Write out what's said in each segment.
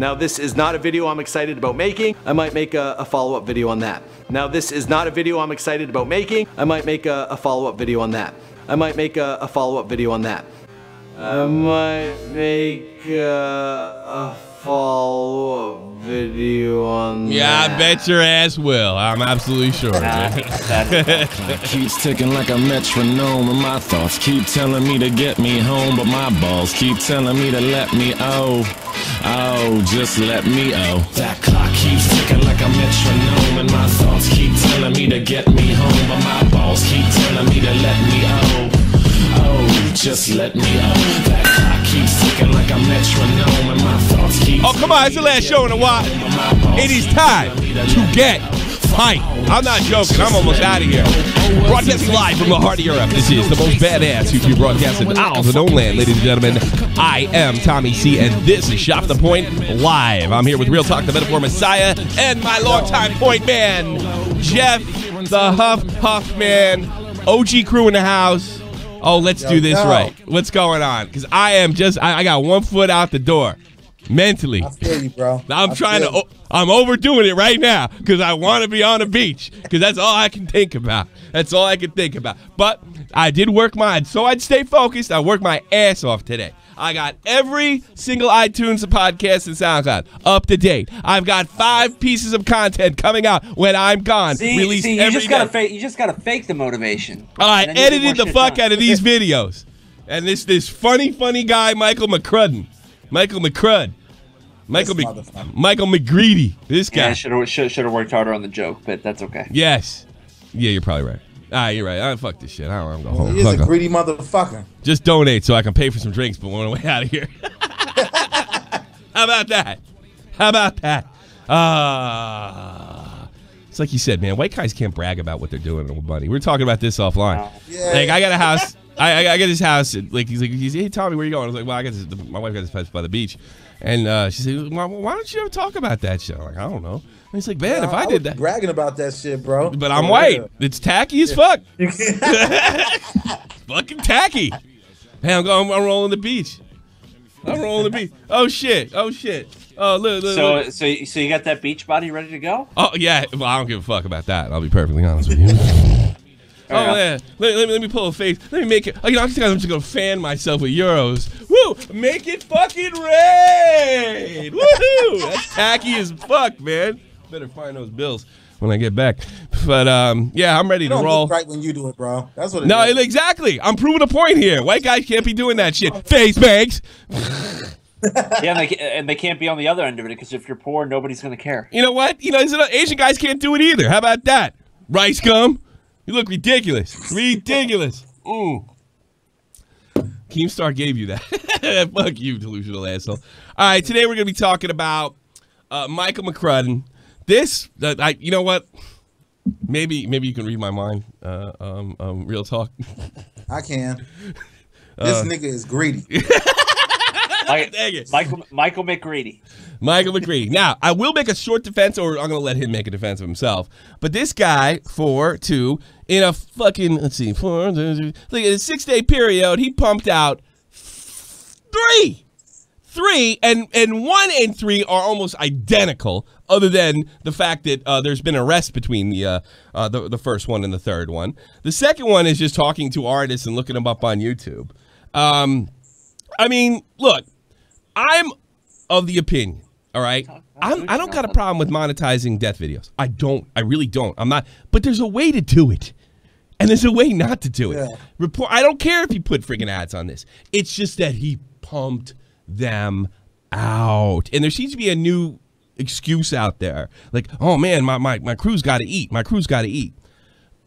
Now this is not a video I'm excited about making. I might make a follow-up video on that. Now this is not a video I'm excited about making. I might make a follow-up video on that. I might make a follow-up video on that. I might make a follow-up video on that. Yeah, I bet your ass will. I'm absolutely sure. Keeps ticking like a metronome, and my thoughts keep telling me to get me home, but my balls keep telling me to let me just let me That clock keeps ticking like a metronome, and my thoughts keep telling me to get me home, but my balls keep telling me to let me just let me That clock keeps ticking like a metronome, and my thoughts keep. Oh, come on, it's the last show in a while. It is time to get hype. I'm not joking. I'm almost out of here. Broadcasting live from the heart of Europe. This is the most badass YouTube broadcast in all the known land, ladies and gentlemen. I am Tommy C, and this is Shop the Point Live. I'm here with Real Talk, the Metaphor Messiah, and my longtime point man, Jeff, the Huffman, OG crew in the house. Oh, let's do this right. What's going on? Because I got 1 foot out the door. Mentally. I feel you, bro. I'm overdoing it right now because I want to be on the beach because that's all I can think about. That's all I can think about. But I did work so I'd stay focused. I worked my ass off today. I got every single iTunes podcast and SoundCloud up to date. I've got 5 pieces of content coming out when I'm gone. You just gotta fake the motivation. I edited the fuck out of these videos, and this funny guy Michael McCrudden. Michael McGreedy. This guy. Yeah, should have worked harder on the joke, but that's okay. Yes. Yeah, you're probably right. You're right. Fuck this shit. I don't want to go home. He is a greedy motherfucker. Just donate so I can pay for some drinks, but we're on the way out of here. How about that? It's like you said, man. White guys can't brag about what they're doing with money. We were talking about this offline. Yeah. Like, I got a house. I got this house. Like he's like, hey Tommy, where you going? I was like, well, I got this. My wife got this place by the beach, and she said, well, why don't you ever talk about that shit? I'm like, I don't know. And he's like, man, yeah, if I did that, bragging about that shit, bro. But I'm white. It's tacky as fuck. Fucking tacky. Hey, I'm rolling the beach. Oh shit. Oh look. So you got that beach body ready to go? Oh yeah. Well, I don't give a fuck about that. I'll be perfectly honest with you. Oh yeah, let me pull a face. Let me make it. You know, I think I'm just gonna fan myself with euros. Woo! Make it fucking rain! Woohoo! That's tacky as fuck, man. Better find those bills when I get back. But yeah, I'm ready to roll. Look right when you do it, bro. That's what it is. No, exactly. I'm proving a point here. White guys can't be doing that shit. Face banks. Yeah, and they can't be on the other end of it because if you're poor, nobody's gonna care. You know what? Asian guys can't do it either. How about that? Rice gum. You look ridiculous. Ridiculous. Keemstar gave you that. Fuck you, delusional asshole. All right, today we're going to be talking about Michael McCrudden. You know what? Maybe you can read my mind. Real talk. I can. This nigga is greedy. Michael McGreedy. Michael McGreedy. Now, I will make a short defense, or I'm going to let him make a defense of himself. But this guy, in a fucking, let's see, like in a 6-day period, he pumped out 3. And 1 and 3 are almost identical, other than the fact that there's been a rest between the first one and the third one. The second one is just talking to artists and looking them up on YouTube. I mean, look, I'm of the opinion, all right? I don't got a problem with monetizing death videos. I don't. I really don't. I'm not. But there's a way to do it. And there's a way not to do it. Yeah. I don't care if he put freaking ads on this. It's just that he pumped them out. And there seems to be a new excuse out there. Like, oh, man, my crew's got to eat. My crew's got to eat.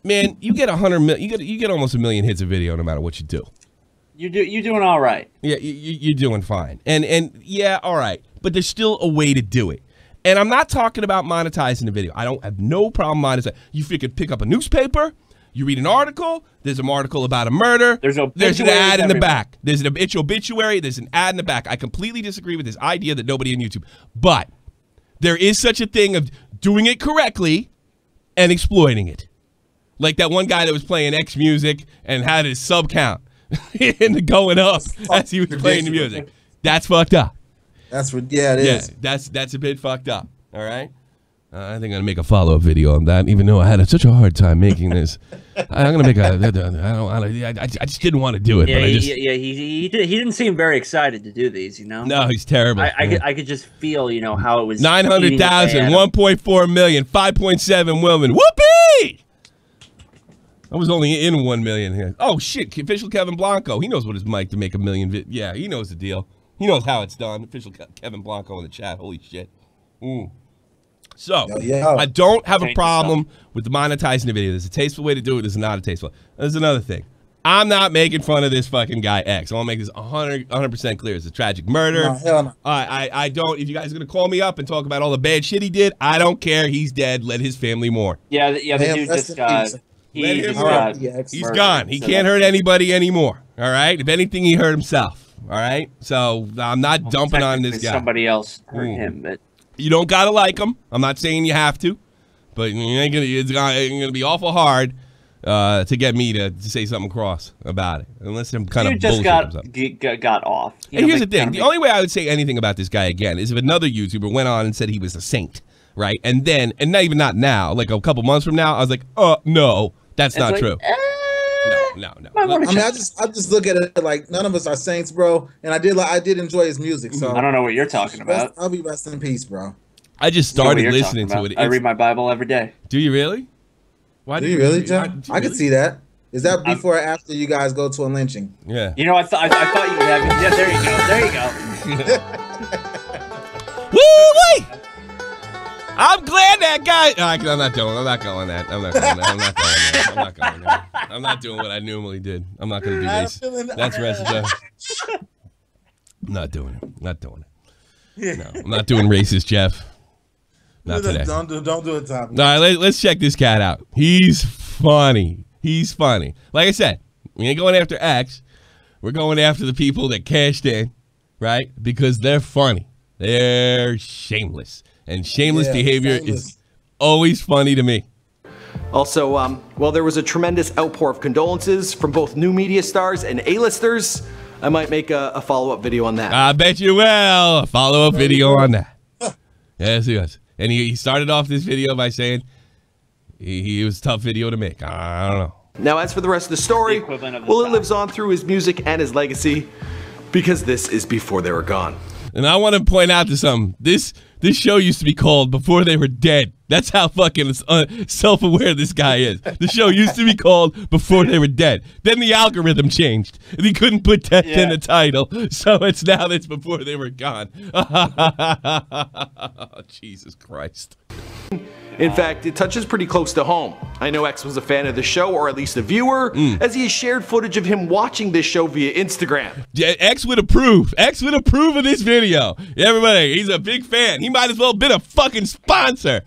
Man, you get 100 million. You get almost 1 million hits a video no matter what you do. You're doing all right. Yeah, you're doing fine. And yeah, all right. But there's still a way to do it. And I'm not talking about monetizing the video. I don't have no problem monetizing. You could pick up a newspaper. You read an article. There's an article about a murder. There's an ad in the back. There's an obituary. There's an ad in the back. I completely disagree with this idea that nobody on YouTube. But there is such a thing of doing it correctly and exploiting it. Like that one guy that was playing X music and had his sub count. And going up as he was playing the music. That's fucked up. That's what. Yeah, it is. That's a bit fucked up. All right. I think I'm gonna make a follow-up video on that, even though I had such a hard time making this. I'm gonna make I just didn't want to do it. Yeah, but I just, he didn't seem very excited to do these. You know. No, he's terrible. I could just feel, you know, how it was. 900,000, 1.4 million, 5.7 women. Whoopee! I was only in 1 million here. Oh shit! Official Kevin Blanco. He knows what it's like to make a million. Yeah, he knows the deal. He knows how it's done. Official Kevin Blanco in the chat. Holy shit. So, I don't have a problem with the monetizing the video. There's a tasteful way to do it. There's not a tasteful. There's another thing. I'm not making fun of this fucking guy X. I want to make this 100% clear. It's a tragic murder. No, hell no. I don't. If you guys are going to call me up and talk about all the bad shit he did, I don't care. He's dead. Let his family mourn. Yeah, the dude just got... He's gone. He can't hurt anybody anymore. All right? If anything, he hurt himself. All right? So, I'm not dumping on this guy. Somebody else hurt him, but... You don't gotta like him. I'm not saying you have to, but it's gonna be awful hard to get me to say something cross about it, unless I'm kind of bullshit. Got off. And here's the thing: the only way I would say anything about this guy again is if another YouTuber went on and said he was a saint, right? And not now, like a couple months from now, I was like, no, that's not true. No. I mean, I just look at it like none of us are saints, bro. And I did enjoy his music. So I don't know what you're talking about. I'll be rest in peace, bro. I just started listening to it. I read my Bible every day. Do you really? Why do you really, John? I could see that. Is that before or after you guys go to a lynching? Yeah. You know, I thought you would have. Yeah, there you go. Woo-wee! I'm glad that guy. I'm not going there. I'm not doing what I normally did. I'm not going to do this. That's racist. I'm not doing it. No, I'm not doing racist, Jeff. Not today. Don't do it, Tom. All right, let's check this cat out. He's funny. Like I said, we ain't going after X. We're going after the people that cashed in, right? Because they're funny. They're shameless. And shameless behavior is always funny to me. Also, while there was a tremendous outpour of condolences from both new media stars and A-listers, I might make a follow-up video on that. I bet you will. A follow-up video on that. Yes, he was. And he started off this video by saying he was a tough video to make. I don't know. Now, as for the rest of the story, well, it lives on through his music and his legacy, because this is before they were gone. And I want to point out to something. This show used to be called Before They Were Dead. That's how fucking self-aware this guy is. The show used to be called Before They Were Dead. Then the algorithm changed. And he couldn't put death in the title. So it's now that's Before They Were Gone. Jesus Christ. In fact, it touches pretty close to home. I know X was a fan of the show, or at least a viewer, as he has shared footage of him watching this show via Instagram. Yeah, X would approve. X would approve of this video. Everybody, he's a big fan. He might as well have been a fucking sponsor.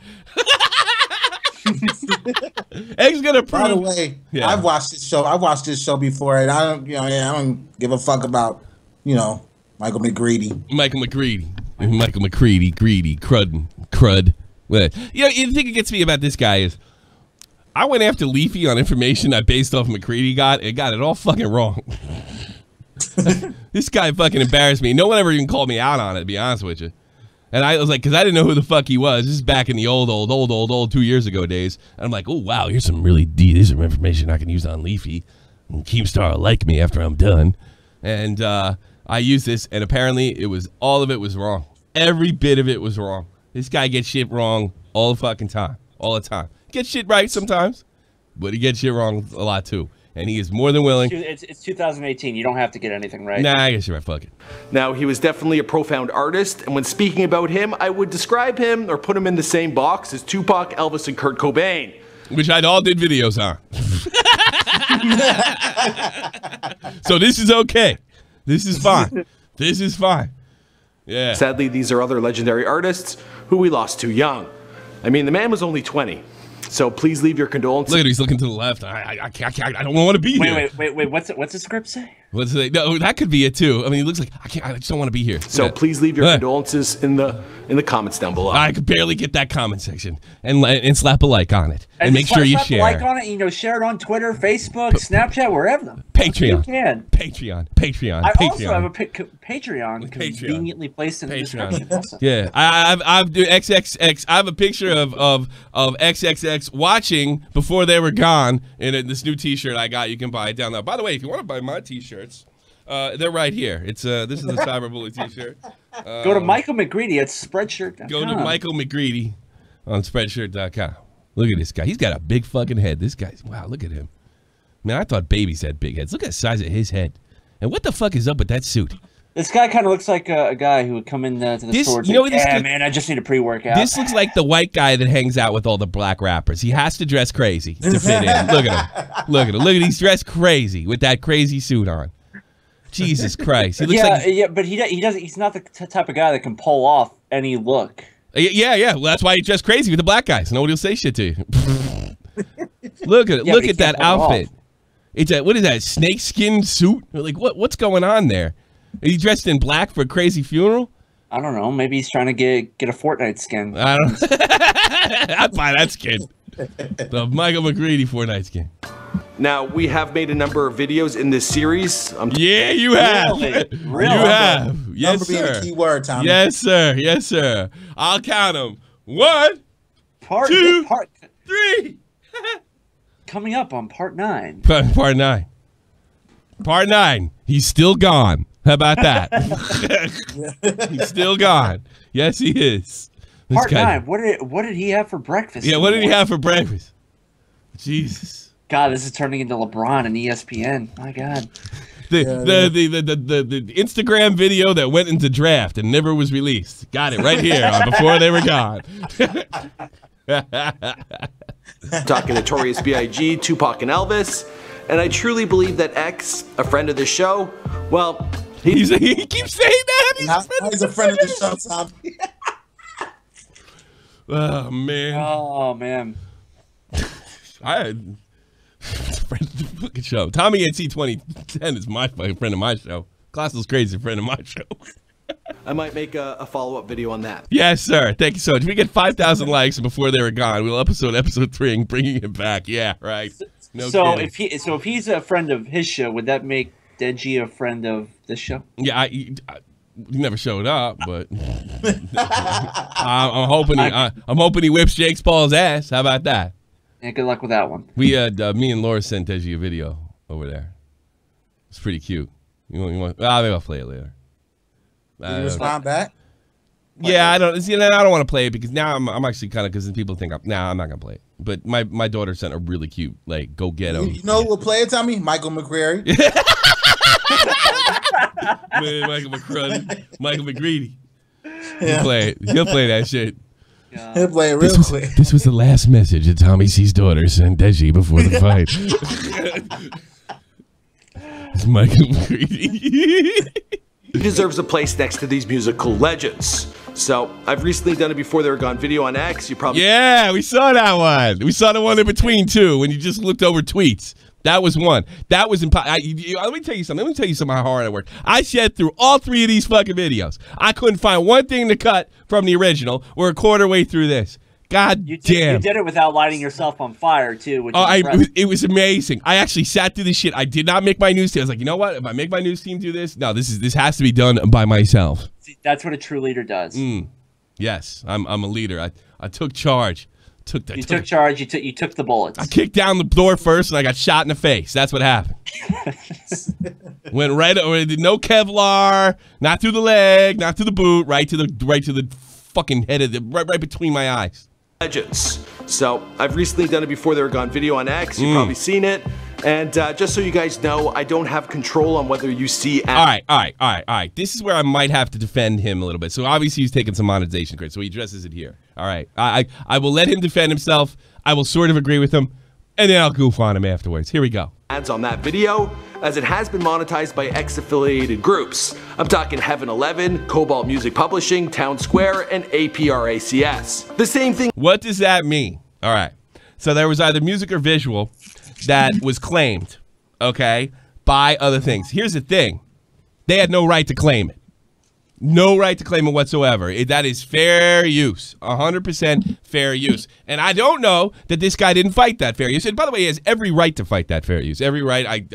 X gonna approve. By the way, I've watched this show. I've watched this show before, and I don't give a fuck about, Michael McCready. Michael McCready, greedy, crud. Well, the thing that gets me about this guy is I went after Leafy on information I based off McCready got it all fucking wrong. This guy fucking embarrassed me. No one ever even called me out on it, to be honest with you. And I was like, because I didn't know who the fuck he was. This is back in the old 2 years ago days. And I'm like, oh, wow, here's some information I can use on Leafy. And Keemstar will like me after I'm done. And I used this, and apparently all of it was wrong. Every bit of it was wrong. This guy gets shit wrong all the fucking time. All the time. Gets shit right sometimes, but he gets shit wrong a lot too. And he is more than willing. It's 2018. You don't have to get anything right. Nah, I guess you're right. Fuck it. Now, he was definitely a profound artist, and when speaking about him, I would describe him or put him in the same box as Tupac, Elvis, and Kurt Cobain. Which I'd all did videos on. So this is okay. This is fine. This is fine. Yeah. Sadly, these are other legendary artists who we lost too young. I mean, the man was only 20. So please leave your condolences. Look at him, he's looking to the left. I don't want to be here. Wait. What's the script say? What's it? No, that could be it too. I mean, it looks like I just don't want to be here. So please leave your condolences in the comments down below. I could barely get that comment section and slap a like on it and make sure you share. Slap a like on it. You know, share it on Twitter, Facebook, Snapchat, wherever. Patreon. You can. Patreon. I also have a Patreon conveniently placed in the description. Also. Yeah, I've do XXX. I have a picture of XXX watching before they were gone in this new T-shirt I got. You can buy it down there. By the way, if you want to buy my T-shirts, they're right here. It's this is the Cyberbully T-shirt. Go to Michael McCready at Spreadshirt.com. Go to Michael McCready on Spreadshirt.com. Look at this guy. He's got a big fucking head. This guy's wow. Look at him. Man, I thought babies had big heads. Look at the size of his head. And what the fuck is up with that suit? This guy kind of looks like a guy who would come in to the store. You know what man, I just need a pre-workout. This looks like the white guy that hangs out with all the black rappers. He has to dress crazy to fit in. Look at him. Look at him. Look at him. He's dressed crazy with that crazy suit on. Jesus Christ. He looks like but he doesn't. He's not the type of guy that can pull off any look. Yeah. Well, that's why he dressed crazy with the black guys. Nobody will say shit to you. Look at it. Look at that outfit. It's what is that? Snakeskin suit? Like what's going on there? Are you dressed in black for a crazy funeral? I don't know. Maybe he's trying to get a Fortnite skin. I don't. I'd buy that skin. The Michael McCready Fortnite skin. Now, we have made a number of videos in this series. Yeah, you have. Really? You have. Yes, sir. Number being a key word, Tommy. Yes, sir. Yes, sir. I'll count them. 1, 2, 3. Coming up on part 9. Part 9. Part 9. He's still gone. How about that? He's still gone. Yes, he is. Part 9. What did he have for breakfast? Yeah, what did he have for breakfast? Jesus. God, this is turning into LeBron and ESPN. My God. The Instagram video that went into draft and never was released. Got it right here on Before They Were Gone. Talking Notorious B.I.G., Tupac, and Elvis. And I truly believe that X, a friend of the show, well, he keeps saying that. He's a friend of the show, Tommy. Oh, man. Oh, man. Friend of the fucking show. Tommy NC 2010 is my fucking friend of my show. Classless Crazy, friend of my show. I might make a follow-up video on that. Yes, sir. Thank you so much. We get 5,000 likes Before They Were Gone. We'll episode 3 and bringing it back. Yeah, right. No kidding. If he's a friend of his show, would that make Deji a friend of this show? Yeah, he never showed up, but I'm hoping he whips Jake Paul's ass. How about that? Yeah, good luck with that one. We me and Laura sent Deji a video over there. It's pretty cute. You want? Maybe I'll play it later. Did you respond back? Yeah, I don't want to play it because now I'm actually kind of because people think I'm not gonna play it. But my daughter sent a really cute like go get him. You know who will play it, Tommy? Michael McCreary. Michael McCrudden, Michael McGreedy. He'll play it. He'll play that shit. He'll play it real quick. This was the last message that Tommy C's daughter sent Deji before the fight. It's Michael McCready. He deserves a place next to these musical legends. So, I've recently done a Before They Were Gone video on X. You probably... Yeah, we saw that one. We saw the one in between, too, when you just looked over tweets. That was one. That was impossible. Let me tell you something. Let me tell you something how hard I worked. I shed through all 3 of these fucking videos. I couldn't find one thing to cut from the original. We're a quarter way through this. God damn. You did it without lighting yourself on fire, too. Which it was amazing. I actually sat through this shit. I did not make my news team. I was like, you know what? If I make my news team do this, no, this has to be done by myself. See, that's what a true leader does. Yes, I'm a leader. I took charge. You took charge. You took the bullets. I kicked down the door first, and I got shot in the face. That's what happened. Went right over. No Kevlar. Not through the leg. Not through the boot. Right to the fucking head of the right between my eyes. Legends. So I've recently done a Before They Were Gone video on X. You've probably seen it. And just so you guys know, I don't have control on whether you see... All right. This is where I might have to defend him a little bit. So obviously he's taking some monetization credit, so he addresses it here. All right. I will let him defend himself. I will sort of agree with him, and then I'll goof on him afterwards. Here we go. Ads on that video, as it has been monetized by X-affiliated groups. I'm talking Heaven 11, Cobalt Music Publishing, Town Square, and APRACS. The same thing... What does that mean? All right. So there was either music or visual that was claimed, okay? buy other things. Here's the thing. They had no right to claim it. No right to claim it whatsoever. That is fair use. 100% fair use. And I don't know that this guy didn't fight that fair use. And by the way, he has every right to fight that fair use. Every right.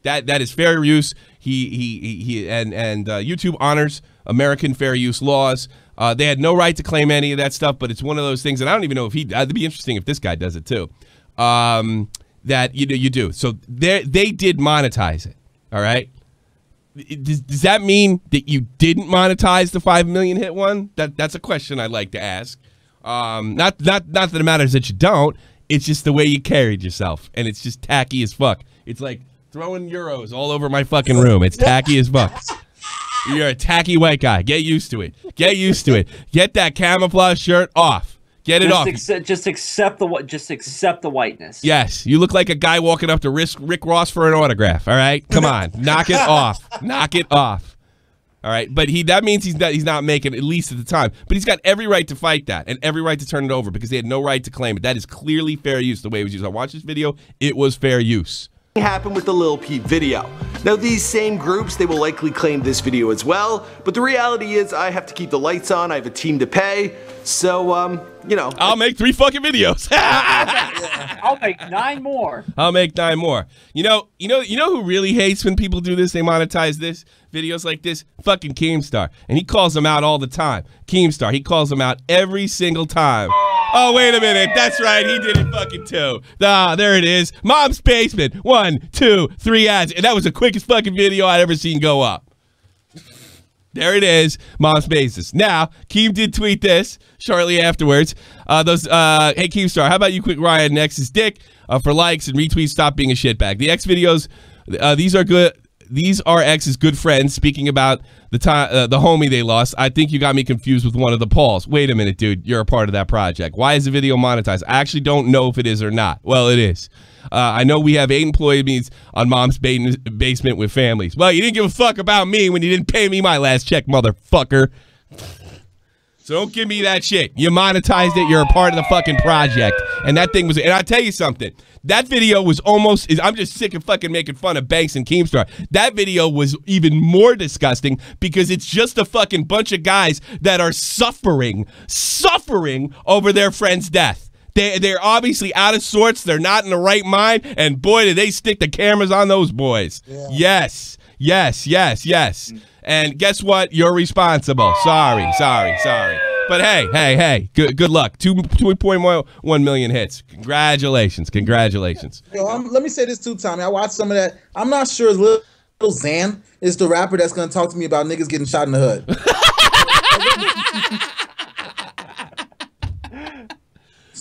That is fair use. YouTube honors American fair use laws. They had no right to claim any of that stuff, but it's one of those things, and I don't even know if it'd be interesting if this guy does it too. That you do. So they did monetize it. All right. Does that mean that you didn't monetize the 5 million hit one? That's a question I'd like to ask. Not that it matters that you don't. It's just the way you carried yourself, and it's just tacky as fuck. It's like throwing euros all over my fucking room. It's tacky as fuck. You're a tacky white guy. Get used to it. Get used to it. Get that camouflage shirt off. Get it off. Just accept the whiteness. Yes, you look like a guy walking up to Rick Ross for an autograph. All right, come on, knock it off. Knock it off. All right, but that means he's not making, at least at the time. But he's got every right to fight that and every right to turn it over because they had no right to claim it. That is clearly fair use the way it was used. I watched this video. It was fair use. Happened with the Lil Peep video. Now these same groups, they will likely claim this video as well, but the reality is I have to keep the lights on, I have a team to pay, so you know. I'll make 3 fucking videos. I'll make 9 more. I'll make 9 more. You know who really hates when people do this, they monetize this, videos like this? Fucking Keemstar. And he calls them out all the time. Keemstar, he calls them out every single time. Oh, wait a minute. That's right. He did it fucking too. Ah, there it is. Mom's Basement. 1, 2, 3 ads. And that was the quickest fucking video I'd ever seen go up. There it is. Mom's Basement. Now, Keem did tweet this shortly afterwards. Hey, Keemstar, how about you quit riding X's dick for likes and retweets? Stop being a shitbag. The X videos, these are good. These are X's good friends speaking about the homie they lost. I think you got me confused with one of the Pauls. Wait a minute, dude. You're a part of that project. Why is the video monetized? I actually don't know if it is or not. Well, it is. I know we have 8 employees on Mom's Basement with families. Well, you didn't give a fuck about me when you didn't pay me my last check, motherfucker. So don't give me that shit. You monetized it. You're a part of the fucking project. And that thing was, and I'll tell you something. That video was almost, I'm just sick of fucking making fun of Banks and Keemstar. That video was even more disgusting because it's just a fucking bunch of guys that are suffering over their friend's death. They're obviously out of sorts. They're not in the right mind. And boy, did they stick the cameras on those boys. Yeah. Yes, yes, yes, yes. And guess what? You're responsible. Sorry. But hey, good luck. 2.1 million hits. Congratulations. Yo, let me say this too, Tommy. I watched some of that. I'm not sure Lil Xan is the rapper that's going to talk to me about niggas getting shot in the hood.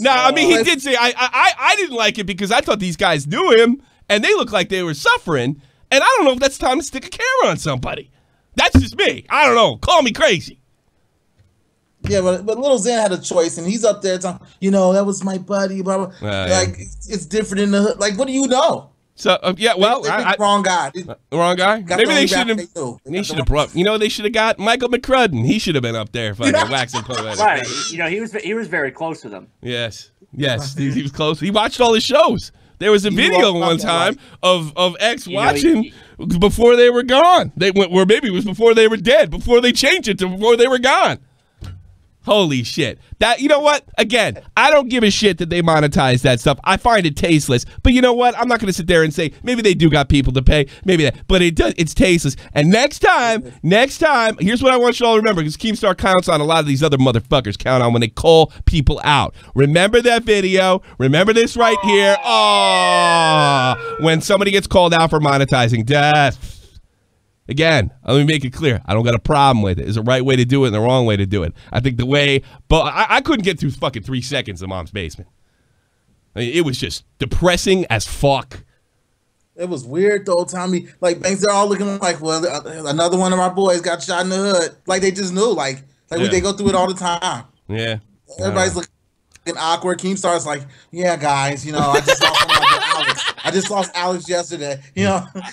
No, I mean, he did say, I didn't like it because I thought these guys knew him, and they looked like they were suffering, and I don't know if that's time to stick a camera on somebody. That's just me. I don't know. Call me crazy. Yeah, but Lil Xan had a choice, and he's up there talking, that was my buddy, blah, blah. Like, it's different in the hood. Like, what do you know? So, yeah, well, wrong guy. Wrong guy? Maybe they should have, brought, they should have got Michael McCrudden. He should have been up there fucking waxing poetic. Right. He was very close to them. Yes, he was close. He watched all his shows. There was a video one time of X watching before they were gone. Or maybe it was before they were dead, before they changed it to before they were gone. Holy shit. You know what? Again, I don't give a shit that they monetize that stuff. I find it tasteless. But you know what? I'm not going to sit there and say, maybe they do got people to pay. Maybe that. But it's tasteless. And next time, here's what I want you all to remember, because Keemstar counts on a lot of these other motherfuckers count on when they call people out. Remember that video. Remember this right here. Oh, when somebody gets called out for monetizing death. Again, let me make it clear. I don't got a problem with it. There's a right way to do it and the wrong way to do it. I think the way, but I couldn't get through fucking 3 seconds of Mom's Basement. I mean, it was just depressing as fuck. It was weird though, Tommy. Like, Banks, they're all looking like, well, another one of our boys got shot in the hood. Like, they just knew. Like they go through it all the time. Yeah. Everybody's looking awkward. Keemstar's like, yeah, guys, I just lost Alex. I just lost Alex yesterday.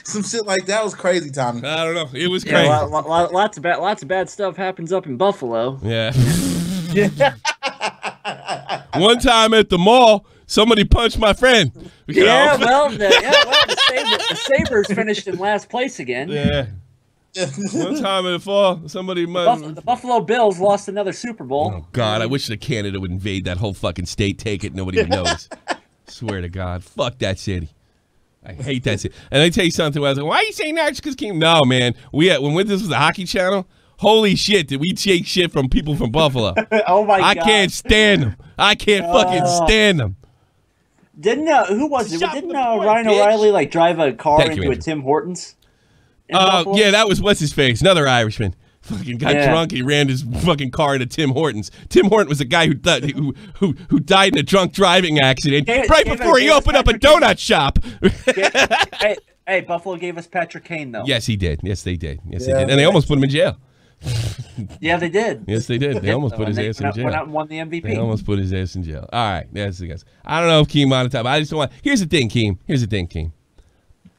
Some shit like that was crazy, Tommy. I don't know. It was crazy. Yeah, lots of bad stuff happens up in Buffalo. Yeah. One time at the mall, somebody punched my friend. The the Sabres finished in last place again. Yeah. One time in the fall, somebody might. The Buffalo Bills lost another Super Bowl. Oh God, I wish that Canada would invade that whole fucking state, take it, nobody even knows. Swear to God, fuck that city. I hate that city. And I tell you something. I was like, why are you saying that? Just because King? No, man. When this was the Hockey Channel, holy shit, did we take shit from people from Buffalo? Oh my God, I can't stand them. I can't fucking stand them. Didn't who was it? Didn't Ryan bitch. O'Reilly like drive a car Thank you, into a Andrew. Tim Hortons? Yeah, that was what's his face, another Irishman. Fucking got drunk. He ran his fucking car into Tim Hortons. Tim Horton was a guy who died in a drunk driving accident right before he opened up a donut shop. Hey, Buffalo gave us Patrick Kane though. Yes, he did. Yes, they did. Yes, they did. And they almost put him in jail. Yeah, they did. Yes, they did. They almost put his ass in jail. Went out and won the MVP. They almost put his ass in jail. All right, that's the guys. I don't know if Keem monetized. I just don't want. Here's the thing, Keem.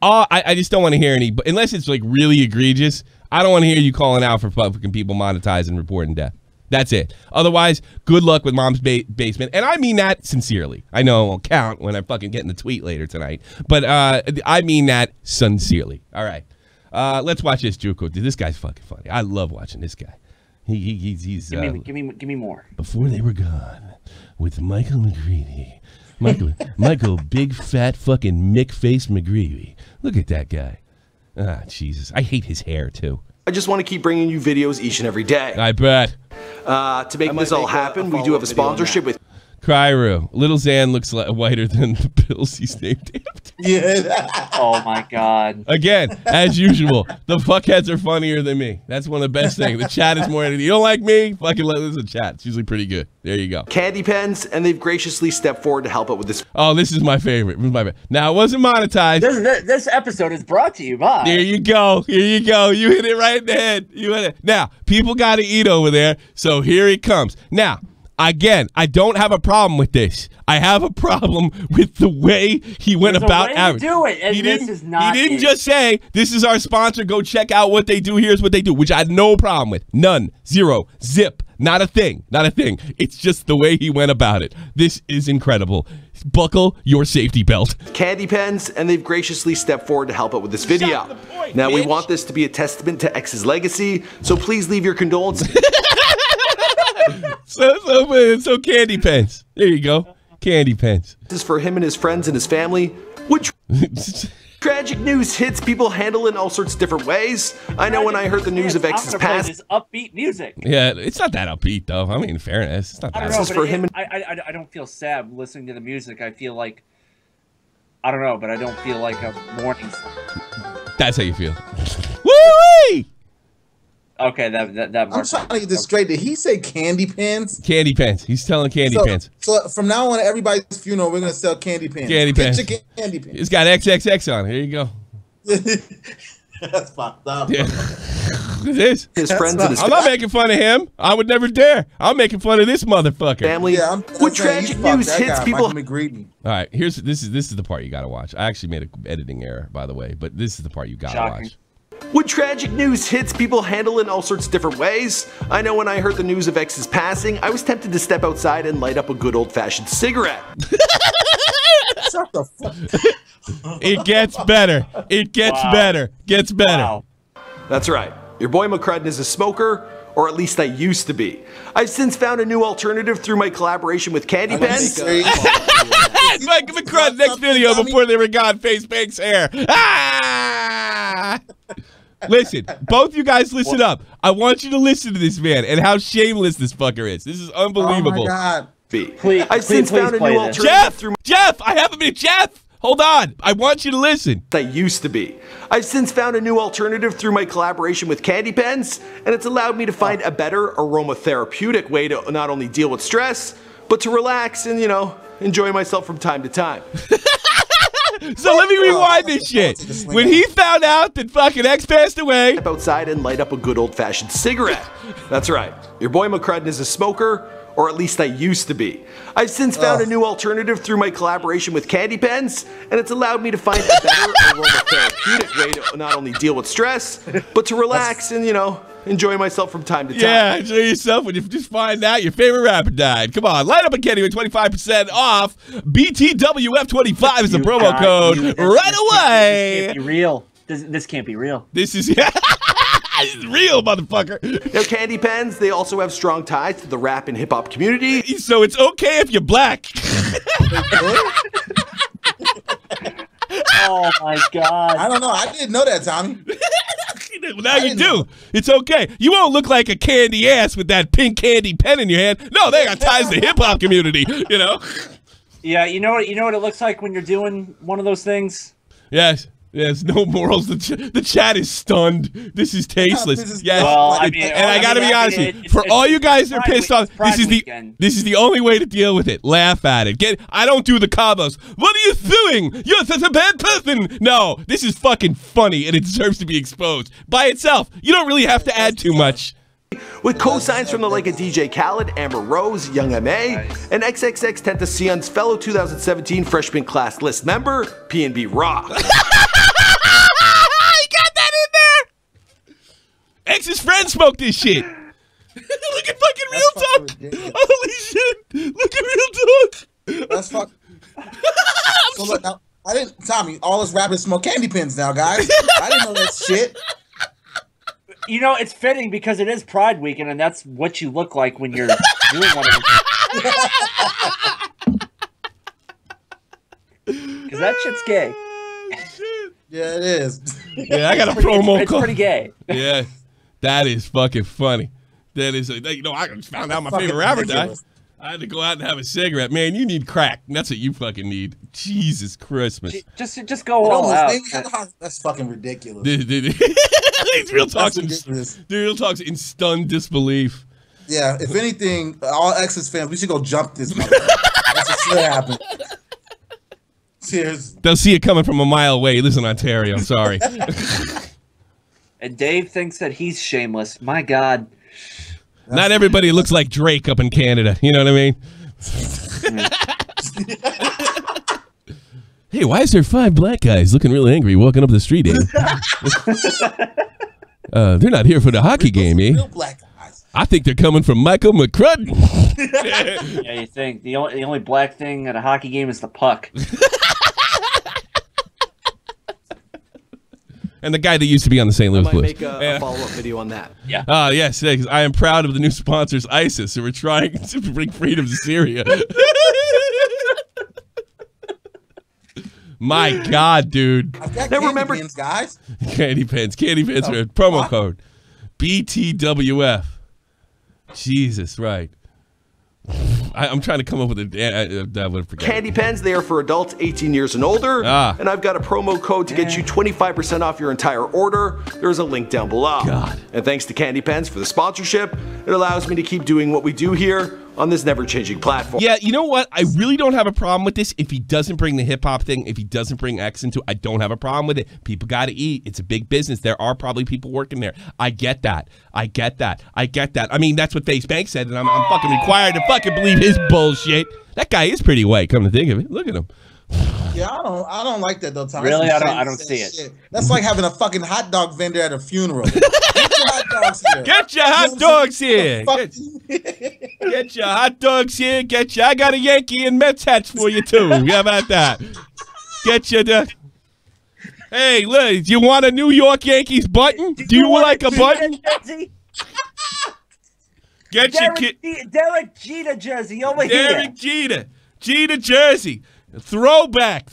I just don't want to hear any, unless it's like really egregious. I don't want to hear you calling out for fucking people monetizing reporting death. That's it. Otherwise, good luck with Mom's Basement. And I mean that sincerely. I know it won't count when I'm fucking getting the tweet later tonight. But I mean that sincerely. All right. Let's watch this Juco. Dude, this guy's fucking funny. I love watching this guy. He's give me more. Before They Were Gone with Michael McCready. Michael, big fat fucking Mick-faced McGreevy. Look at that guy. Ah, Jesus. I hate his hair, too. I just want to keep bringing you videos each and every day. I bet. To make this all happen, we do have a sponsorship with Cryro. Little Xan looks whiter than the pills he's named after. Yeah. Oh my God. Again, as usual, the fuckheads are funnier than me. That's one of the best things. The chat is more anything. You don't like me? Fucking let this is a chat. It's usually pretty good. There you go. candy pens, and they've graciously stepped forward to help out with this. Oh, this is my favorite. Now, it wasn't monetized. This episode is brought to you by. There you go. Here you go. You hit it right in the head. You hit it. Now, people got to eat over there, so here it comes. Now, again, I don't have a problem with this. I have a problem with the way he went about average. Do it, and this is not. He didn't just say, "This is our sponsor. Go check out what they do. Here's what they do," which I had no problem with. None. Zero. Zip. Not a thing. Not a thing. It's just the way he went about it. This is incredible. Buckle your safety belt. Candy pens, and they've graciously stepped forward to help out with this video. Now, we want this to be a testament to X's legacy, so please leave your condolences. So candy pens. There you go. Candy pens. This is for him and his friends and his family. Which tragic news hits people handle in all sorts of different ways. I know when I heard the news of X's past. This upbeat music. Yeah, it's not that upbeat though. I mean, in fairness, it's not that. I don't know, for him. I don't feel sad listening to the music. I feel like I don't know, but I don't feel like a mourning. That's how you feel. Woo-wee! Okay, that I'm trying to get this straight. Did he say candy pens? Candy pens. He's telling candy pens. So from now on, at everybody's funeral, we're gonna sell candy pens. Candy pens. Candy pens. It's got XXX on it. Here you go. That's fucked up. Yeah. It is. His friends and his I'm not making fun of him. I would never dare. I'm making fun of this motherfucker. Family. Yeah, what tragic news hits people? All right, this is the part you gotta watch. I actually made an editing error, by the way, but this is the part you gotta watch. What tragic news hits people handle in all sorts of different ways. I know when I heard the news of X's passing, I was tempted to step outside and light up a good old-fashioned cigarette. Shut the fuck. It gets better. It gets better. Gets better. Wow. That's right. Your boy McCrudden is a smoker, or at least I used to be. I've since found a new alternative through my collaboration with Candy Pens. Mike McCrudden, next video before they were gone, face banks hair. Ah! Listen, both you guys listen up. I want you to listen to this man and how shameless this fucker is. This is unbelievable. Oh my God. Please, I've since found a new alternative. Jeff, I have a minute. Jeff, hold on. I want you to listen. I used to be. I've since found a new alternative through my collaboration with Candy Pens, and it's allowed me to find a better aromatherapeutic way to not only deal with stress, but to relax and, you know, enjoy myself from time to time. So let me rewind this shit. When he found out that fucking X passed away, Step outside and light up a good old-fashioned cigarette. That's right. Your boy McCrudden is a smoker, Or at least I used to be. I've since found a new alternative through my collaboration with Candy Pens, and it's allowed me to find a better aromatherapeutic way to not only deal with stress, but to relax and, you know, enjoy myself from time to time. Yeah, enjoy yourself when you just find out your favorite rapper died. Come on, light up a Candy with 25% off. BTWF25 is the promo code right away. This can't be real. This can't be real. This is... This is real, motherfucker. Now, Candy Pens, they also have strong ties to the rap and hip-hop community. So it's okay if you're black. Oh, my God. I don't know. I didn't know that, Tommy. Now you do. It's okay. You won't look like a candy ass with that pink candy pen in your hand. No, they got ties to the hip-hop community, you know? Yeah, you know what it looks like when you're doing one of those things? Yes. Yes, no morals. The chat is stunned. This is tasteless. Yes, well, I mean, and I gotta be honest with you. For all you guys that are pissed off, this is the only way to deal with it. Laugh at it. I don't do the combos. What are you doing? You're such a bad person. No, this is fucking funny, and it deserves to be exposed by itself. You don't really have to add too much. With cosigns from the like of DJ Khaled, Amber Rose, Young M.A., and XXX Tentacion's fellow 2017 freshman class list member, P&B Rock. X's friend smoked this shit. Look at fucking Real Talk. Holy shit. Look at Real Talk. That's fuck. So look, now, I didn't, Tommy, all us rappers smoke candy pens now, guys. I didn't know that shit. You know, it's fitting because it is Pride Weekend, and that's what you look like when you're doing one of them. Because that shit's gay. Yeah, it is. Yeah, I got a promo code. It's pretty gay. Yeah. That is fucking funny. That is, you know, I just found out my favorite rapper died. I had to go out and have a cigarette. Man, you need crack. That's what you fucking need. Jesus Christmas. Just go all out. That's fucking ridiculous. Real talk's in stunned disbelief. Yeah, if anything, all X's fans, we should go jump this motherfucker. That's what should happen. Cheers. They'll see it coming from a mile away. He lives in Ontario. I'm sorry. And Dave thinks that he's shameless. My God. Not everybody looks like Drake up in Canada. You know what I mean? Hey, why is there 5 black guys looking really angry walking up the street, Dave? They're not here for the hockey game, eh? Real black guys. I think they're coming from Michael McCrudden. Yeah, you think the only black thing at a hockey game is the puck. And the guy that used to be on the St. Louis Blues. I might make a follow-up video on that. Yeah. Yes, because I am proud of the new sponsors, ISIS, who are trying to bring freedom to Syria. My God, dude. I've got candy pens, guys. Candy pens. Candy pens are a promo code. BTWF. Jesus, right. I'm trying to come up with a Candy Pens, they are for adults 18 years and older. And I've got a promo code to get you 25% off your entire order. There's a link down below. God. And thanks to Candy Pens for the sponsorship. It allows me to keep doing what we do here on this never-changing platform. Yeah, you know what? I really don't have a problem with this. If he doesn't bring the hip-hop thing, if he doesn't bring X into it, I don't have a problem with it. People got to eat. It's a big business. There are probably people working there. I get that. I get that. I get that. I mean, that's what Face Bank said, and I'm fucking required to fucking believe his bullshit. That guy is pretty white, come to think of it. Look at him. Yeah, I don't like that though, Tom. Really, I don't see it. Shit. That's like having a fucking hot dog vendor at a funeral. Get your hot dogs here. Get your hot dogs here. Get your hot dogs here. I got a Yankee and Mets hats for you too. How about that? Get your. Hey, Liz, you want a New York Yankees button? Do you like a button? Get your kid. Derek Jeter jersey over here. Derek Jeter jersey. Throwback.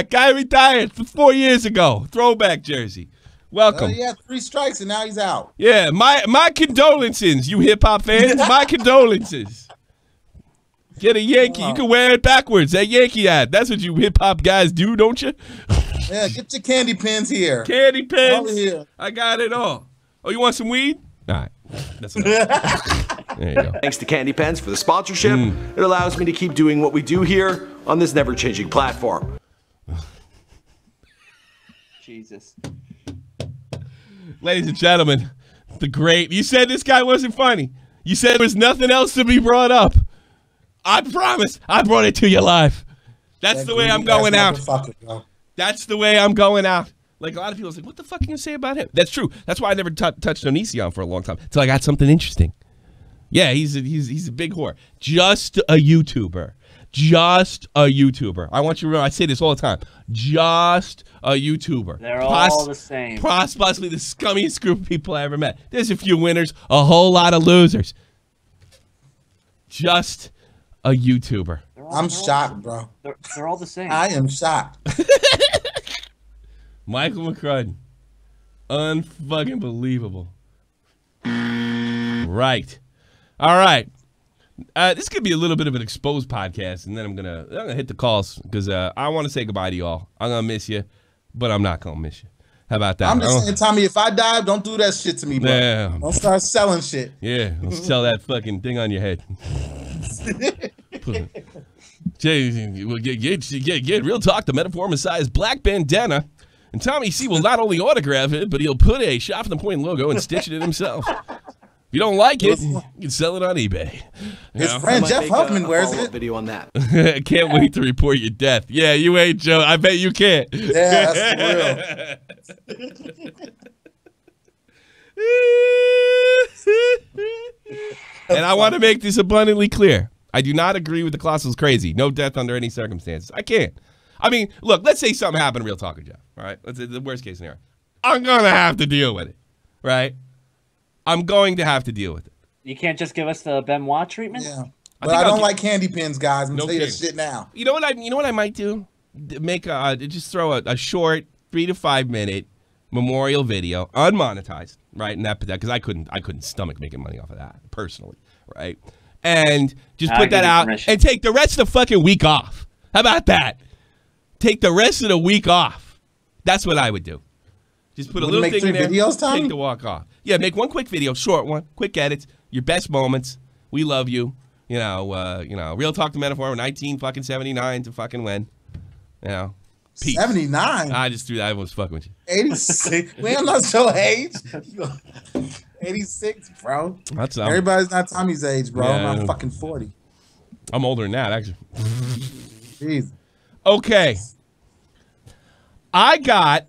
Guy retired 4 years ago. Throwback jersey. Welcome. He had 3 strikes and now he's out. Yeah, my condolences, you hip hop fans. My condolences. Get a Yankee. You can wear it backwards. That Yankee hat. That's what you hip hop guys do, don't you? Yeah, get your candy pens here. Candy pens. Over here. I got it all. Oh, you want some weed? All right. That's enough. There you go. Thanks to Candy Pens for the sponsorship. It allows me to keep doing what we do here on this never-changing platform. Jesus. Ladies and gentlemen, the great. You said this guy wasn't funny. You said there was nothing else to be brought up. I promise. I brought it to you live. That's the way I'm going out. That's the way I'm going out. Like, a lot of people are like, what the fuck are you going to say about him? That's true. That's why I never touched Onision for a long time. Until I got something interesting. Yeah, he's a big whore. Just a YouTuber. Just a YouTuber. I want you to remember, I say this all the time. Just a YouTuber. They're all the same. Possibly the scummiest group of people I ever met. There's a few winners, a whole lot of losers. Just a YouTuber. I'm shocked, bro. They're all the same. I am shocked. Michael McCrudden. Unfucking believable. Right. All right. This could be a little bit of an exposed podcast, and then I'm gonna hit the calls because I want to say goodbye to y'all. I'm gonna miss you, but I'm not gonna miss you. How about that? I'm just saying, Tommy, if I die, don't do that shit to me, bro. Yeah. Don't start selling shit. Yeah, let's sell that fucking thing on your head. Get real talk. The metaphor-sized black bandana. And Tommy C will not only autograph it, but he'll put a Shop from the Point logo and stitch it in himself. If you don't like it, you can sell it on eBay. His friend Jeff Huffman wears it. Video on that. Can't wait to report your death. Yeah, you ain't, Joe. I bet you can't. Yeah, that's real. And I want to make this abundantly clear. I do not agree with the Colossal's crazy. No death under any circumstances. I can't. I mean, look, let's say something happened to Real Talker Jeff, all right? Let's say the worst case scenario. I'm going to have to deal with it, right? I'm going to have to deal with it. You can't just give us the Benoit treatment? Yeah. But I don't like candy pins, guys. I'm No telling you candy. that shit now. You know what I might do? Make just throw a short 3 to 5 minute memorial video, unmonetized, right? And that because I couldn't stomach making money off of that personally, right? And just put that out and take the rest of the fucking week off. How about that? Take the rest of the week off. That's what I would do. Just put a little thing in there. Videos, Tommy? Take the walk off. Yeah, make one quick video, short one, quick edits, your best moments. We love you. You know, Real Talk to Metaphor, 1979 to fucking when. You know, peace. 79. I just threw that. I was fucking with you. 86. We don't know your age. 86, bro. Everybody's not Tommy's age, bro. Yeah. I'm fucking 40. I'm older than that, actually. Jeez. Okay. I got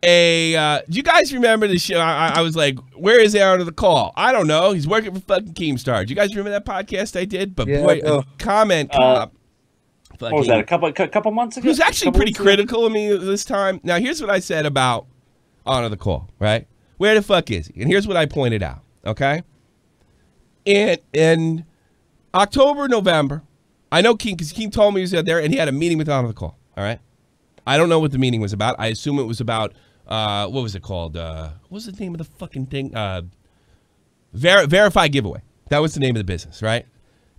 a. Do you guys remember the show? I was like, where is Aaron of the Call? I don't know. He's working for fucking Keemstar. Do you guys remember that podcast I did? But yeah, boy, a comment came up. What was that? A couple months ago? He was actually pretty critical of me this time. Now, here's what I said about Honor the Call, right? Where the fuck is he? And here's what I pointed out, okay? In October, November, I know Keem, because Keem told me he was out there, and he had a meeting with Honor the Call, all right? I don't know what the meeting was about. I assume it was about, what was it called? What was the name of the fucking thing? Verify Giveaway. That was the name of the business, right?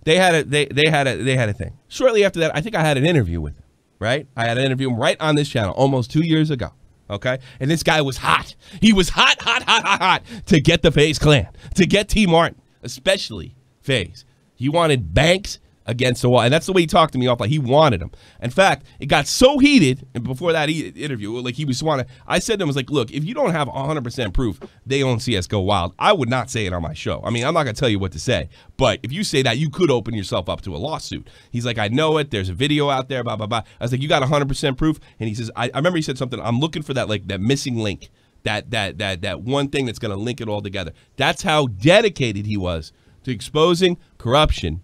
They had a thing. Shortly after that, I think I had an interview with him, right? I had an interview right on this channel almost 2 years ago, okay? And this guy was hot. He was hot to get the FaZe clan, to get T. Martin, especially FaZe. He wanted Banks against the wall, and that's the way he talked to me off. Like he wanted him. In fact, it got so heated, and before that interview, like he was wanting. I said to him, I was like, look, if you don't have 100% proof they own CS:GO Wild, I would not say it on my show. I mean, I'm not gonna tell you what to say, but if you say that, you could open yourself up to a lawsuit. He's like, I know it. There's a video out there. Blah blah blah. I was like, you got 100% proof? And he says, I remember he said something. I'm looking for that that missing link, that one thing that's gonna link it all together. That's how dedicated he was to exposing corruption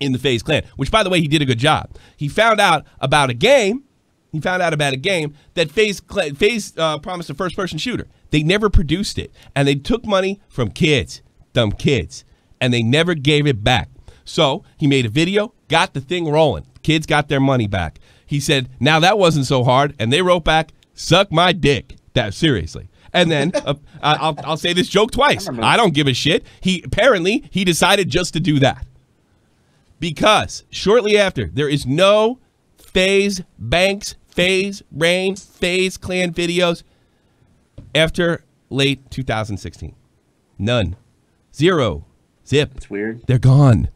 in the FaZe clan, which, by the way, he did a good job. He found out about a game. He found out about a game that FaZe promised a first-person shooter. They never produced it, and they took money from kids, dumb kids, and they never gave it back. So he made a video, got the thing rolling. Kids got their money back. He said, now that wasn't so hard, and they wrote back, suck my dick. That seriously. And then I'll say this joke twice. I don't give a shit. He decided just to do that. Because shortly after, there is no FaZe Banks, FaZe Rain, FaZe Clan videos after late 2016. None. Zero. Zip. It's weird. They're gone.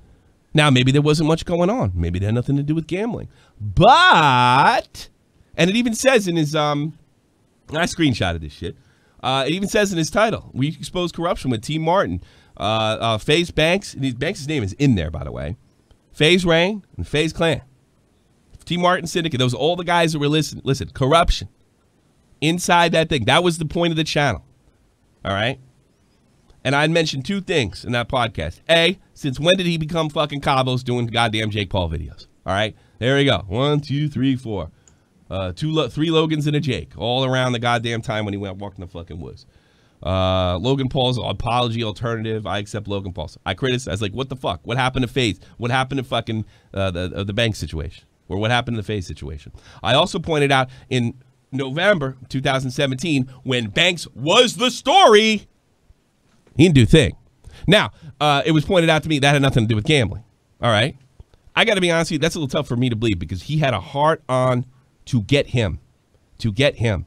Now, maybe there wasn't much going on. Maybe they had nothing to do with gambling. But, and it even says in his, I screenshotted this shit. It even says in his title, we exposed corruption with T. Martin. FaZe Banks, Banks' name is in there, by the way. FaZe Rain and FaZe Clan. T. Martin Syndicate, those are all the guys that were listen, corruption inside that thing. That was the point of the channel. All right? And I mentioned two things in that podcast. A, since when did he become fucking Cabos doing goddamn Jake Paul videos? All right? There we go. 1, 2, 3, 4. 3 Logans and a Jake, all around the goddamn time when he went walking the fucking woods. Logan Paul's apology alternative. I accept Logan Paul's. I criticize, like, what the fuck? What happened to FaZe? What happened to fucking the bank situation? Or what happened to the FaZe situation? I also pointed out in November 2017 when Banks was the story, he didn't do a thing. Now, it was pointed out to me that had nothing to do with gambling. All right? I got to be honest with you, that's a little tough for me to believe because he had a heart on to get him. To get him.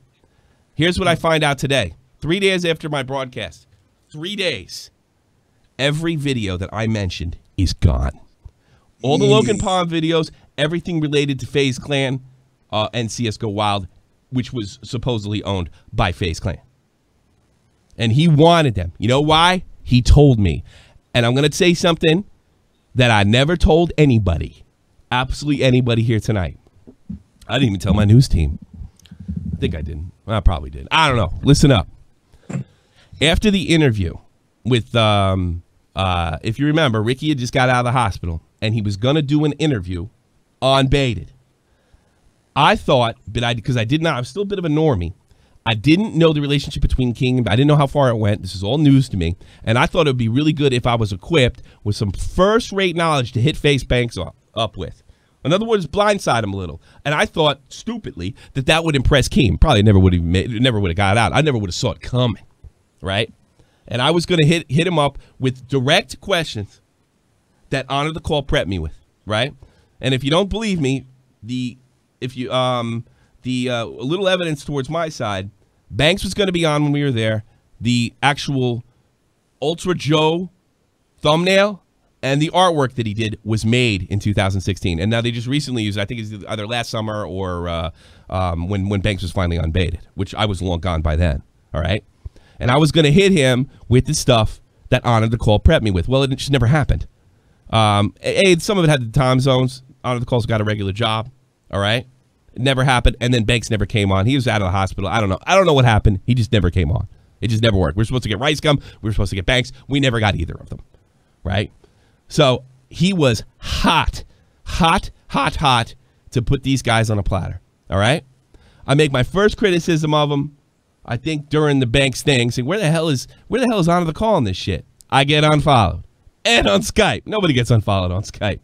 Here's what I find out today. 3 days after my broadcast. 3 days. Every video that I mentioned is gone. All the Logan Paul videos, everything related to FaZe Clan and CSGO Wild, which was supposedly owned by FaZe Clan. And he wanted them. You know why? He told me. And I'm going to say something that I never told anybody. Absolutely anybody here tonight. I didn't even tell my news team. I think I didn't. I probably did. I don't know. Listen up. After the interview with, if you remember, Ricky had just got out of the hospital, and he was going to do an interview on Baited. I thought, but because I did not, I was still a bit of a normie. I didn't know the relationship between King and I didn't know how far it went. This is all news to me. And I thought it would be really good if I was equipped with some first-rate knowledge to hit FaZe Banks up with. In other words, blindside him a little. And I thought, stupidly, that would impress Keem. Probably never would have got out. I never would have saw it coming, right? And I was going to hit him up with direct questions that Honor the Call prepped me with, right? And if you don't believe me, a little evidence towards my side, Banks was going to be on when we were there. The actual Ultra Joe thumbnail and the artwork that he did was made in 2016. And now they just recently used it. I think it's either last summer or when Banks was finally unbaited, which I was long gone by then, all right? And I was going to hit him with the stuff that Honor the Call prepped me with. Well, it just never happened. Some of it had the time zones. Honor the Call's got a regular job, all right? It never happened, and then Banks never came on. He was out of the hospital. I don't know. I don't know what happened. He just never came on. It just never worked. We were supposed to get Rice Gum. We were supposed to get Banks. We never got either of them, right? So he was hot to put these guys on a platter, all right? I make my first criticism of him, I think, during the Banks thing, saying, where the hell is Honor the Call on this shit? I get unfollowed. And on Skype. Nobody gets unfollowed on Skype.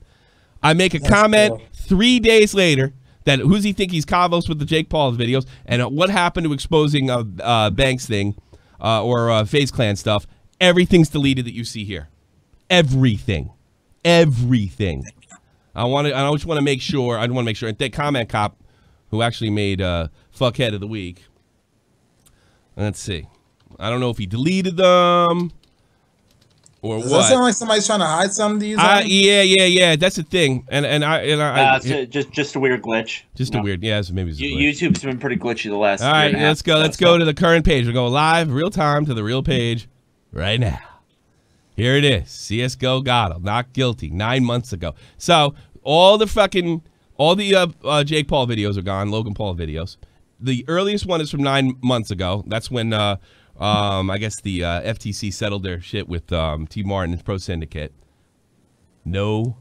I make a comment 3 days later that who's he think he's Cabos with the Jake Paul videos, and what happened to exposing Banks thing or FaZe Clan stuff. Everything's deleted that you see here. Everything. I just want to make sure. And thank Comment Cop, who actually made Fuckhead of the Week. Let's see. I don't know if he deleted them or Does what. that sound like somebody's trying to hide something to you? Yeah. That's the thing. It's just a weird glitch. Just a weird. Yeah, maybe it's a glitch. YouTube's been pretty glitchy the last. All right, let's go. Let's go to the current page. We're going live, real time to the real page right now. Here it is. CSGO got him. Not guilty. 9 months ago. So all the Jake Paul videos are gone. Logan Paul videos. The earliest one is from 9 months ago. That's when I guess the FTC settled their shit with T. Martin's Pro Syndicate. No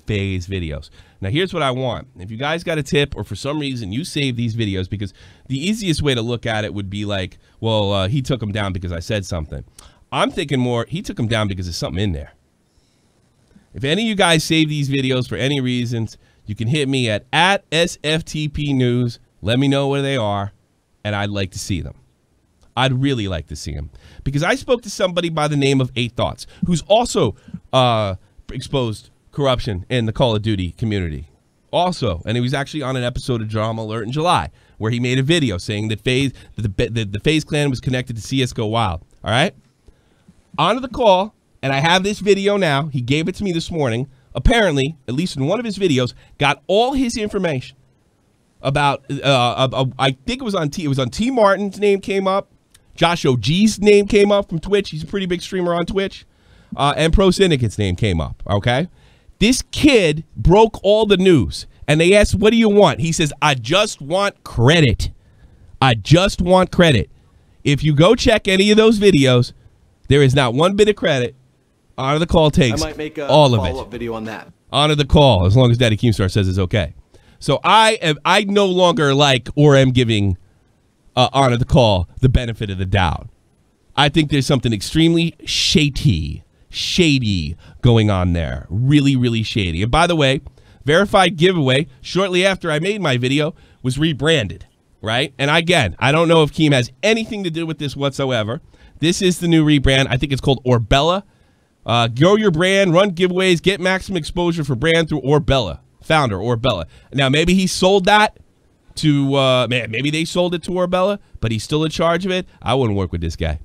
FaZe videos. Now here's what I want. If you guys got a tip or for some reason you save these videos, because the easiest way to look at it would be like, well, he took them down because I said something. I'm thinking more, he took them down because there's something in there. If any of you guys save these videos for any reasons, you can hit me at SFTP News. Let me know where they are, and I'd like to see them. I'd really like to see them. Because I spoke to somebody by the name of 8 Thoughts, who's also exposed corruption in the Call of Duty community. Also, and he was actually on an episode of Drama Alert in July, where he made a video saying that the FaZe Clan was connected to CSGO Wild. All right? Honor the Call, and I have this video now. He gave it to me this morning. Apparently, at least in one of his videos, got all his information about, I think it was on T. Martin's name came up. Josh OG's name came up from Twitch. He's a pretty big streamer on Twitch. And Pro Syndicate's name came up, okay? This kid broke all the news, and they asked, what do you want? He says, I just want credit. I just want credit. If you go check any of those videos, there is not one bit of credit. Honor the Call takes I might make a all of follow-up it. video on that. Honor the Call, as long as Daddy Keemstar says it's okay. So I no longer like or am giving Honor the Call the benefit of the doubt. I think there's something extremely shady going on there. Really, really shady. And by the way, Verified Giveaway, shortly after I made my video, was rebranded, right? And again, I don't know if Keem has anything to do with this whatsoever. This is the new rebrand. I think it's called Orbella. Grow your brand, run giveaways, get maximum exposure for brand through Orbella. Founder, Orbella. Now, maybe he sold that to, maybe they sold it to Orbella, but he's still in charge of it. I wouldn't work with this guy.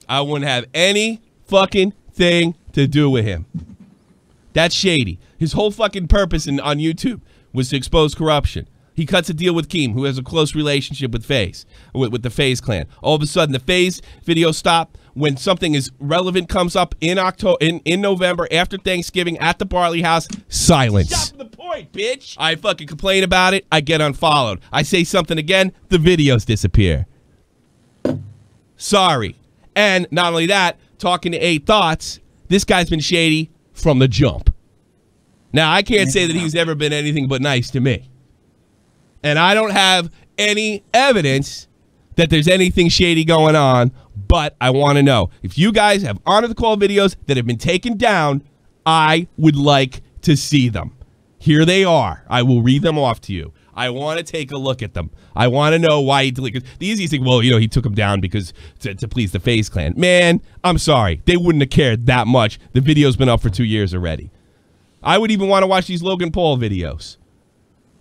I wouldn't have any fucking thing to do with him. That's shady. His whole fucking purpose on YouTube was to expose corruption. He cuts a deal with Keem, who has a close relationship with FaZe, with the FaZe clan. All of a sudden, the FaZe videos stop. When something is relevant comes up in October, in November, after Thanksgiving, at the Barley House, silence. Stop the point, bitch. I fucking complain about it. I get unfollowed. I say something again, the videos disappear. Sorry. And not only that, talking to 8 Thoughts, this guy's been shady from the jump. Now, I can't say that he's ever been anything but nice to me. And I don't have any evidence that there's anything shady going on, but I want to know. If you guys have Honor the Call videos that have been taken down, I would like to see them. Here they are. I will read them off to you. I want to take a look at them. I want to know why he deleted. The easiest thing, well, you know, he took them down because to please the FaZe clan. Man, I'm sorry. They wouldn't have cared that much. The video's been up for 2 years already. I would even want to watch these Logan Paul videos.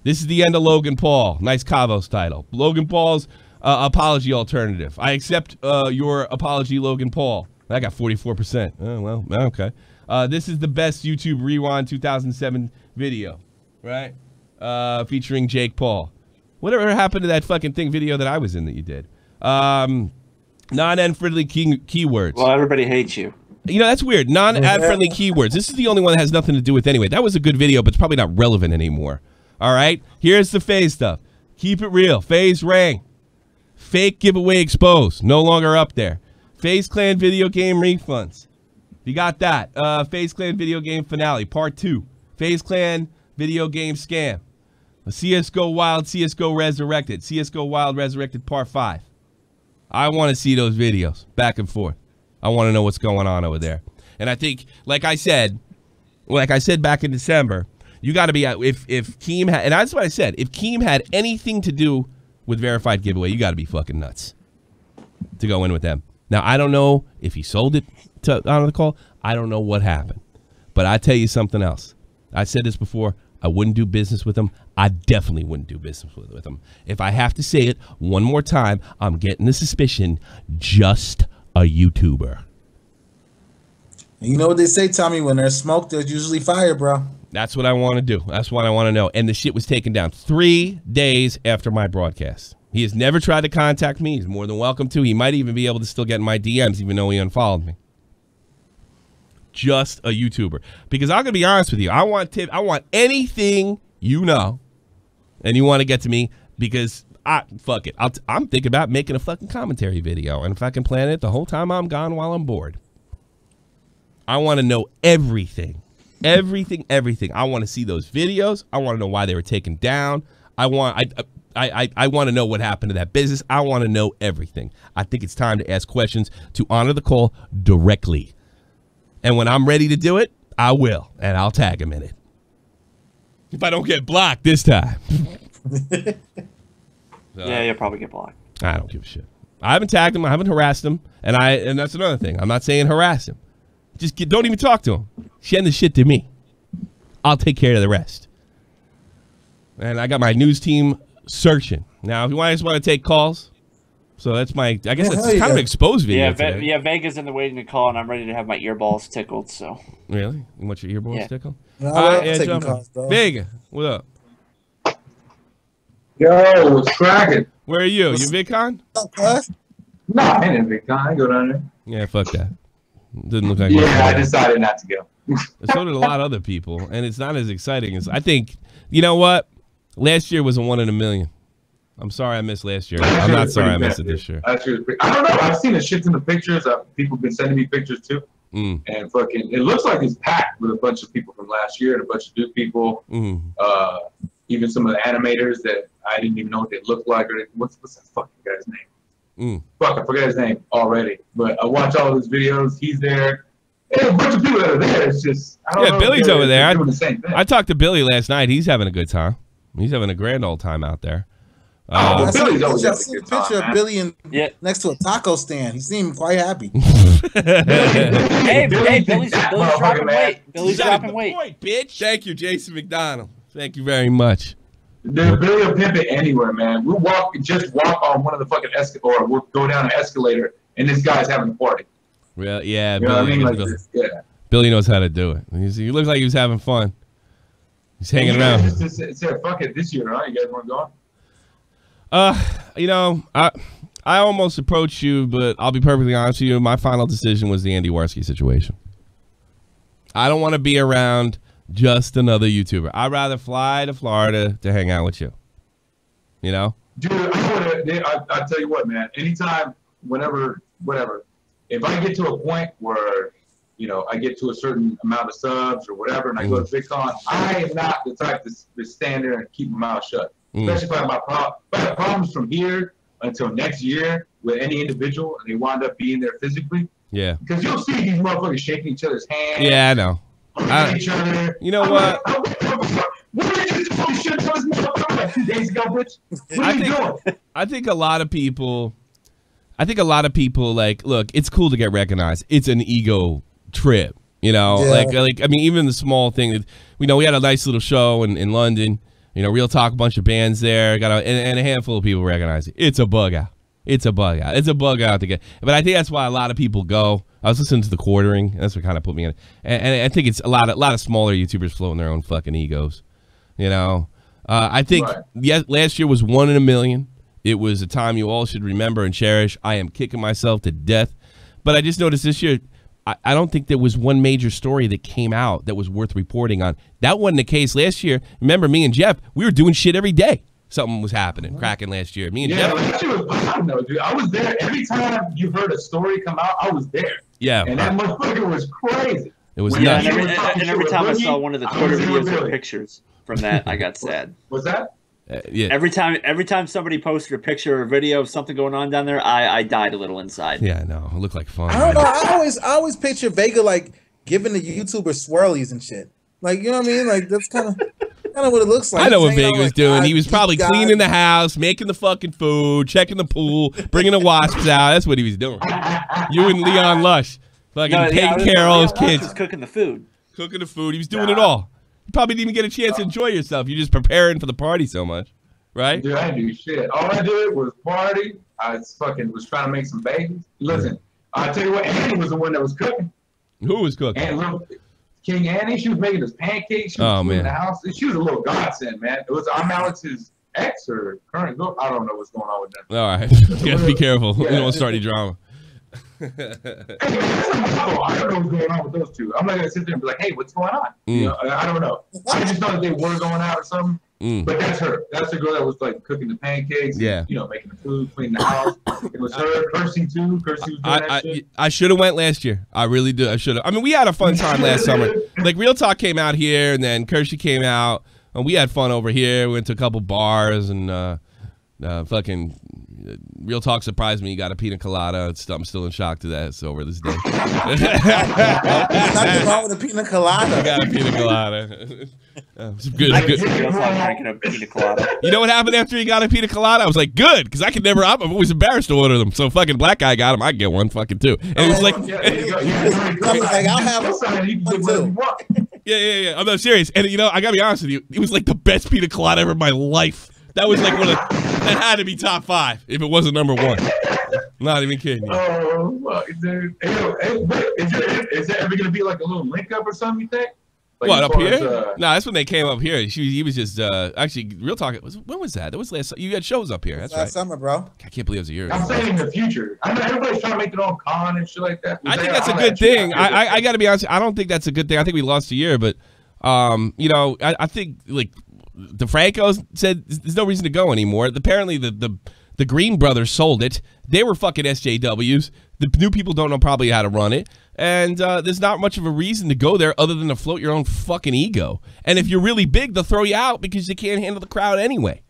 This is the end of Logan Paul. Nice Cavos title. Logan Paul's apology alternative. I accept your apology, Logan Paul. I got 44%. Oh, well, okay. This is the best YouTube Rewind 2007 video, right? Featuring Jake Paul. Whatever happened to that fucking thing video that I was in that you did? Non-ad friendly keywords. Well, everybody hates you. You know, that's weird. Non-ad friendly keywords. This is the only one that has nothing to do with anyway. That was a good video, but it's probably not relevant anymore. All right? Here's the FaZe stuff. Keep it real. FaZe Rang. Fake giveaway exposed. No longer up there. FaZe Clan video game refunds. You got that. FaZe Clan video game finale, part 2. FaZe Clan video game scam. CSGO Wild, CSGO Resurrected. CSGO Wild Resurrected part 5. I want to see those videos back and forth. I want to know what's going on over there. And I think, like I said back in December, you got to be, if Keem had, and that's what I said, if Keem had anything to do with Verified Giveaway, you got to be fucking nuts to go in with them. Now, I don't know if he sold it to Honor the Call. I don't know what happened. But I tell you something else. I said this before. I wouldn't do business with him. I definitely wouldn't do business with him. If I have to say it one more time, I'm getting the suspicion, just a YouTuber. You know what they say, Tommy? When there's smoke, there's usually fire, bro. That's what I want to do. That's what I want to know. And the shit was taken down 3 days after my broadcast. He has never tried to contact me. He's more than welcome to. He might even be able to still get in my DMs, even though he unfollowed me. Just a YouTuber. Because I'm going to be honest with you. I want anything you know, and you want to get to me, because fuck it. I'm thinking about making a fucking commentary video. And if I can plan it the whole time I'm gone while I'm bored. I want to know everything. Everything. I want to see those videos. I want to know why they were taken down. I want to know what happened to that business. I want to know everything. I think it's time to ask questions to Honor the Call directly. And when I'm ready to do it, I will. And I'll tag him in it. If I don't get blocked this time. Yeah, you'll probably get blocked. I don't give a shit. I haven't tagged him. I haven't harassed him. And that's another thing. I'm not saying harass him. Just don't even talk to him. Send the shit to me. I'll take care of the rest. And I got my news team searching. Now, if you guys want to take calls, so that's my, I guess it's kind of an exposed video. Yeah, Vega's in the waiting to call, and I'm ready to have my earballs tickled. So really, you want your earballs tickled? No, I'm calls, Vega, what up? Yo, what's cracking? Where are you? You VidCon? No, I ain't in VidCon. I go down there. Yeah, fuck that. Didn't look like. Yeah, I decided not to go. So did a lot of other people, and it's not as exciting as I think. You know what? Last year was a 1 in a million. I'm sorry I missed last year. I'm not sorry I missed it this year. I don't know. I've seen a shit ton of pictures. People have been sending me pictures too. And fucking, it looks like it's packed with a bunch of people from last year and a bunch of new people. Even some of the animators that I didn't even know what they looked like. Or what's that fucking guy's name? Fuck, I forgot his name already. But I watch all his videos. He's there. And a bunch of people that are there. It's just, I don't know. Billy's over there. Doing the same thing. I talked to Billy last night. He's having a good time. He's having a grand old time out there. Billy's always I having a seen a good time, picture man. of Billy next to a taco stand. He seemed quite happy. Hey, Billy's dropping weight. Billy's dropping weight. Point, bitch. Thank you, Jason McDonald. Thank you very much. Billy will pimp it anywhere, man. We'll just walk on one of the fucking or we'll go down an escalator, and this guy's having a party. Well, yeah, You know what I mean? Like this, yeah. Billy knows how to do it. He looks like he was having fun. He's hanging around. Just said, fuck it this year, huh? You guys want to go? You know, I almost approached you, but I'll be perfectly honest with you. My final decision was the Andy Warski situation. I don't want to be around just another YouTuber. I'd rather fly to Florida to hang out with you. You know? Dude, I'll tell you what, man. Anytime, whenever, whatever, if I get to a point where, you know, I get to a certain amount of subs or whatever, and I go to VidCon, I am not the type to stand there and keep my mouth shut. Especially if I have problems from here until next year with any individual, and they wind up being there physically. Yeah. Because you'll see these motherfuckers shaking each other's hands. Yeah, I know. Each other. You know what? What did you do? Shit to this motherfucker like 2 days ago, bitch. What are you doing? I think a lot of people, like, look, it's cool to get recognized. It's an ego trip, you know? Yeah. Like I mean, even the small thing, we had a nice little show in London. You know, Real Talk, a bunch of bands there. And a handful of people recognize it. It's a bug out. It's a bug out. It's a bug out to get. But I think that's why a lot of people go. I was listening to the Quartering. And that's what kind of put me in it. And I think it's a lot of smaller YouTubers floating their own fucking egos. You know, I think last year was 1 in a million. It was a time you all should remember and cherish. I am kicking myself to death. But I just noticed this year, I don't think there was one major story that came out that was worth reporting on. That wasn't the case last year. Remember, me and Jeff, we were doing shit every day. Something was happening, cracking last year. Me and Jeff. Last year was, I don't know, dude. I was there. Every time you heard a story come out, I was there. Yeah. And that motherfucker was crazy. It was Yeah, nuts. and every time I saw one of the Twitter videos or pictures from that, I got sad. What's that? Yeah. Every time somebody posted a picture or a video of something going on down there, I died a little inside. Yeah, no, it looked like fun. I don't know. I always picture Vega like giving the YouTubers swirlies and shit. Like, you know what I mean? Like that's kind of what it looks like. I know what He's hanging Vega out was like, doing. He was probably God. cleaning the house, making the fucking food, checking the pool, bringing the wasps out. That's what he was doing. You and Leon Lush, fucking taking care of all his kids. Was cooking the food. Cooking the food. He was doing it all. You probably didn't even get a chance to enjoy yourself. You're just preparing for the party so much. Right? Dude, I didn't do shit. All I did was party. I was trying to make some babies. Listen, I'll tell you what, Annie was the one that was cooking. Who was cooking? And little King Annie, she was making us pancakes. She was cleaning the house. She was a little godsend, man. I'm Alex's ex or current girl. I don't know what's going on with them. All right. You gotta be careful. You don't want to start any drama. I don't know what's going on with those two. I'm not gonna sit there and be like, hey, what's going on? You know, I don't know. I just know that they were going out or something. But that's her. That's the girl that was like cooking the pancakes. Yeah. You know, making the food, cleaning the house. It was her. Kersey too. Kersey was doing that shit. I should have went last year. I really did. I should have. I mean, we had a fun time last summer. Like Real Talk came out here, and then Kersey came out, and we had fun over here. We went to a couple bars, and fucking Real Talk surprised me. He got a pina colada. I'm still in shock to that. It's over this day. Nothing wrong with a pina colada. I got a pina colada. Good. Real Talk drinking a pina colada. You know what happened after he got a pina colada? I was like, good, because I could never. I'm always embarrassed to order them. So fucking black guy got them. I get one fucking too. And it was like, I was like, I'll have one too. Yeah. I'm not serious. And you know, I gotta be honest with you, it was like the best pina colada ever in my life. That was like that had to be top 5 if it wasn't number 1. Not even kidding you. Oh, fuck, dude. Hey, is there ever gonna be like a little link up or something? You think? Like, what, as up far here? as, No, that's when they came up here. He was just actually real talk. When was that? That was last. You had shows up here. That's last right. summer, bro. I can't believe it was a year ago. I'm saying in the future. I know everybody's trying to make their own con and shit like that. I think that's a good thing. I got to be honest. I don't think that's a good thing. I think we lost a year, but you know, I think like DeFranco said there's no reason to go anymore. Apparently the Green brothers sold it. They were fucking SJWs. The new people don't know probably how to run it. And there's not much of a reason to go there other than to float your own fucking ego. And if you're really big, they'll throw you out because you can't handle the crowd anyway.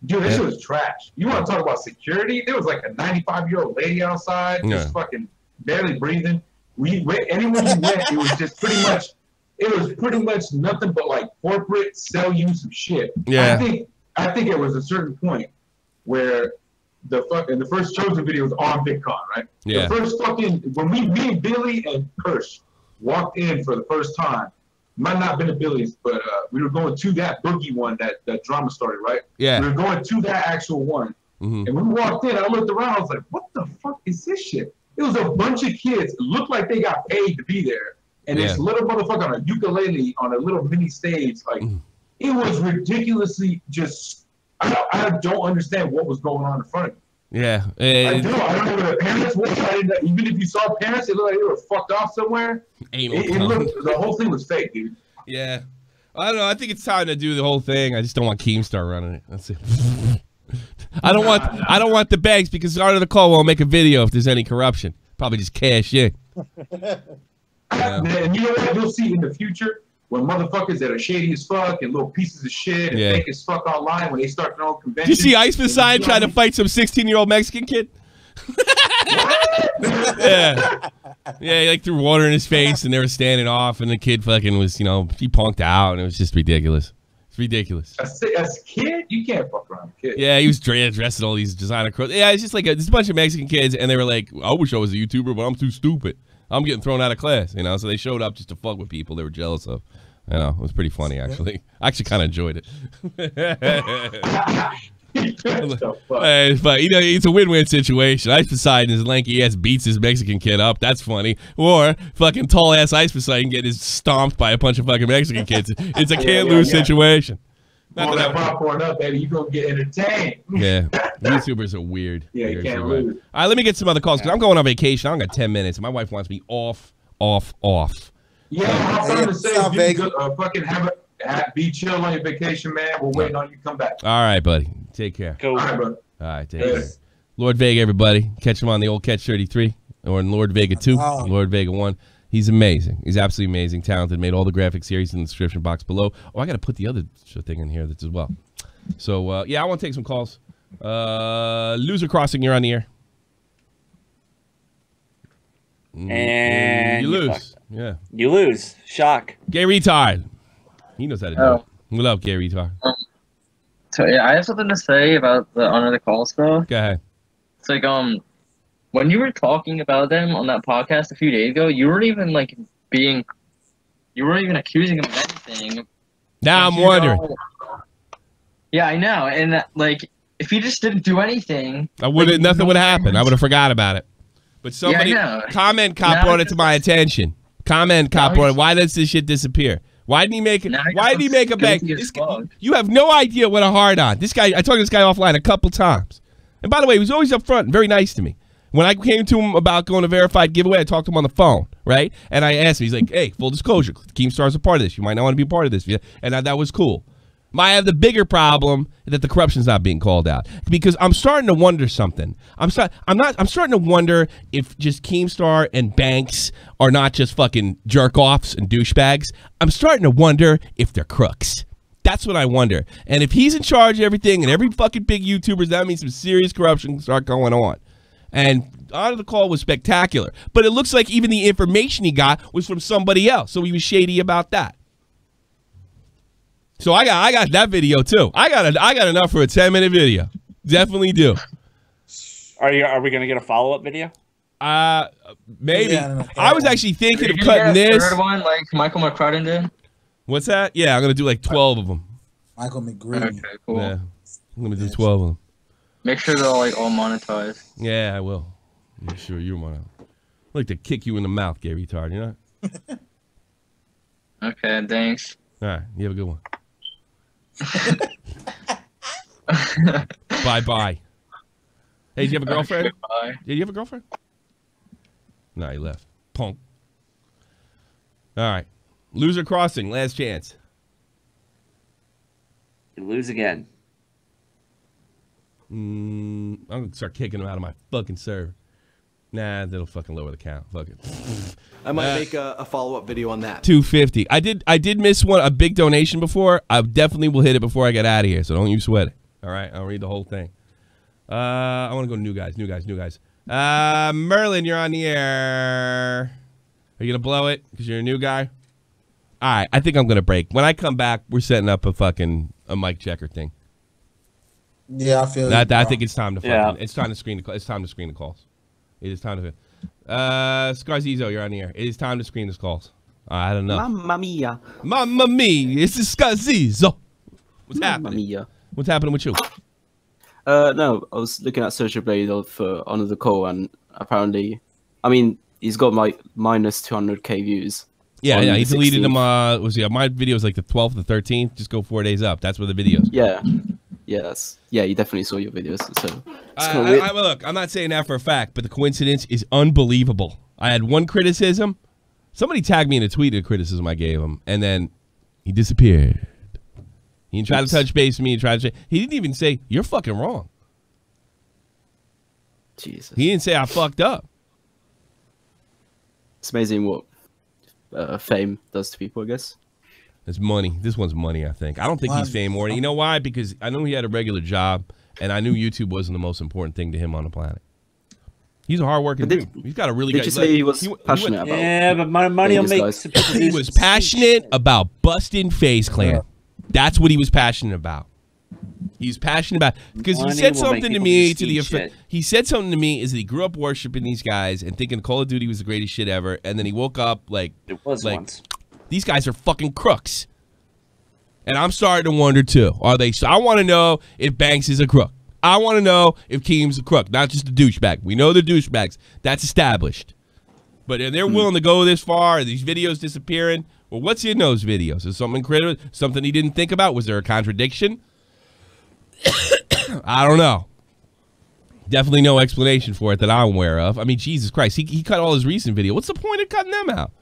Dude, this shit was trash. You want to talk about security? There was like a 95-year-old lady outside, just fucking barely breathing. Anyone who went, it was just pretty much, nothing but like corporate sell you some shit. Yeah. I think it was a certain point where the first Chosen video was on VidCon, right? Yeah. The first when me and Billy and Kirsch walked in for the first time, might not have been at Billy's, but we were going to that boogie one, that drama story, right? Yeah. We were going to that actual one. And when we walked in, I looked around, I was like, what the fuck is this shit? It was a bunch of kids. It looked like they got paid to be there. And this little motherfucker on a ukulele on a little mini stage, like, it was ridiculously just, I don't understand what was going on in front of me. Yeah. I don't know where the parents were. Even if you saw parents, it looked like they were fucked off somewhere. The whole thing was fake, dude. Yeah. I don't know. I think it's time to do the whole thing. I just don't want Keemstar running it. That's it. I don't want the banks because Art of the Call won't make a video if there's any corruption. Probably just cash in. And you know what? You'll see in the future when motherfuckers that are shady as fuck and little pieces of shit and fake as fuck online when they start their own conventions. Did you see Ice Poseidon trying to fight some 16-year-old Mexican kid? Yeah. Yeah, he like threw water in his face and they were standing off and the kid fucking was, you know, he punked out and it was just ridiculous. It's ridiculous. As a kid, you can't fuck around with kids. Yeah, he was dressed in all these designer clothes. Yeah, it's just like there's a bunch of Mexican kids and they were like, I wish I was a YouTuber, but I'm too stupid. I'm getting thrown out of class, you know, so they showed up just to fuck with people they were jealous of. You know, it was pretty funny, actually. I actually kind of enjoyed it. But, you know, it's a win-win situation. Ice Poseidon, his lanky ass beats his Mexican kid up. That's funny. Or fucking tall-ass Ice Poseidon get his stomped by a bunch of fucking Mexican kids. It's a can't-lose situation. Pull that popcorn up, baby. You gonna get entertained. Yeah, YouTubers are weird. Yeah, you can't lose. All right, let me get some other calls because I'm going on vacation. I only got 10 minutes. My wife wants me off. Yeah, I'm trying to say, fucking be chill on your vacation, man. We're waiting on you to come back. All right, buddy. Take care. Cool. All right, bro. All right, take care. Lord Vega, everybody. Catch him on the old Catch 33 or in Lord Vega 2, Lord Vega 1. He's amazing. He's absolutely amazing, talented. Made all the graphic series in the description box below. Oh, I got to put the other thing in here as well. So, yeah, I want to take some calls. Loser Crossing, you're on the air. And you lose. Yeah. You lose. Shock. Gay retard. He knows how to do it. What up, gay retard? So, yeah, I have something to say about the Honor the Call stuff. Go ahead. It's like, when you were talking about them on that podcast a few days ago, you weren't even, like, you weren't even accusing them of anything. Now I'm wondering. Yeah, I know. And, like, if you just didn't do anything... nothing would happen. I would have forgot about it. But somebody, comment cop brought it to my attention. Comment cop brought it. Why does this shit disappear? Why didn't he make it? Why did he make a bank? You have no idea what a hard on. This guy, I talked to this guy offline a couple times. And by the way, he was always up front and very nice to me. When I came to him about going to verified giveaway, I talked to him on the phone, right? And I asked him, he's like, hey, full disclosure, Keemstar's a part of this. You might not want to be a part of this. And that was cool. I have the bigger problem that the corruption's not being called out because I'm starting to wonder something. I'm starting to wonder if just Keemstar and Banks are not just fucking jerk offs and douchebags. I'm starting to wonder if they're crooks. That's what I wonder. And if he's in charge of everything and every fucking big YouTubers, that means some serious corruption can start going on. And Honor the Call was spectacular, but it looks like even the information he got was from somebody else, so he was shady about that. So I got that video too. I got enough for a 10-minute video. Definitely do. Are we gonna get a follow-up video? Maybe. Yeah, I was actually thinking of cutting this. Third one, like Michael McCrudden did. What's that? Yeah, I'm gonna do like 12 of them. Michael McCrudden. Okay, cool. Yeah, I'm gonna do 12 of them. Make sure they're all monetized. Yeah, I will. Make sure you want to. I'd like to kick you in the mouth, gay retard. You know. Okay, thanks. All right, you have a good one. Bye-bye. Hey, do you have a girlfriend? Bye. Did you have a girlfriend? No, he left. Punk. All right. Loser crossing, last chance. You lose again. I'm going to start kicking him out of my fucking server. Nah, that'll fucking lower the count. Fuck it. I might make a follow-up video on that. 250. I did miss a big donation before. I definitely will hit it before I get out of here, so don't you sweat it. All right? I'll read the whole thing. I want to go new guys. Merlin, you're on the air. Are you going to blow it because you're a new guy? All right, I think I'm going to break. When I come back, we're setting up a mic checker thing. Yeah, I feel that. I think it's time to fucking, Yeah. it's time to screen the it's time to screen the calls. It is time to Scarzizo, you're on the air. It is time to screen the calls. I don't know. Mamma mia. Mamma mia, it's Scarzizo. What's Mamma happening? mia. What's happening with you? No, I was looking at Social Blade for Honor the Call, and apparently, I mean, he's got like minus 200k views. Yeah, on he the deleted 16th. them. Was my video was like the 12th or 13th. Just go 4 days up. That's where the videos. Yeah, you definitely saw your videos. So it's kind of weird. Look, I'm not saying that for a fact, but the coincidence is unbelievable. I had one criticism. Somebody tagged me in a tweet of the criticism I gave him, and then he disappeared. He didn't try to touch base with me. He didn't even say, you're fucking wrong. Jesus. He didn't say I fucked up. It's amazing what fame does to people, I guess. It's money. This one's money, I think. I don't think he's fame worthy. You know why? Because I know he had a regular job, and I knew YouTube wasn't the most important thing to him on the planet. He's a hard-working dude. He's got a really good... Did you say he was passionate about... Yeah, but money will make some people He was passionate about busting FaZe Clan. That's what he was passionate about. He's passionate about... Because he said something to me to the effect... He said something to me is that he grew up worshiping these guys and thinking Call of Duty was the greatest shit ever, and then he woke up like... It was once. These guys are fucking crooks. And I'm starting to wonder, too. Are they... So I want to know if Banks is a crook. I want to know if Keem's a crook, not just a douchebag. We know they're douchebags. That's established. But if they're willing to go this far, are these videos disappearing? Well, what's in those videos? Is something critical? Something he didn't think about? Was there a contradiction? I don't know. Definitely no explanation for it that I'm aware of. I mean, Jesus Christ. He cut all his recent videos. What's the point of cutting them out?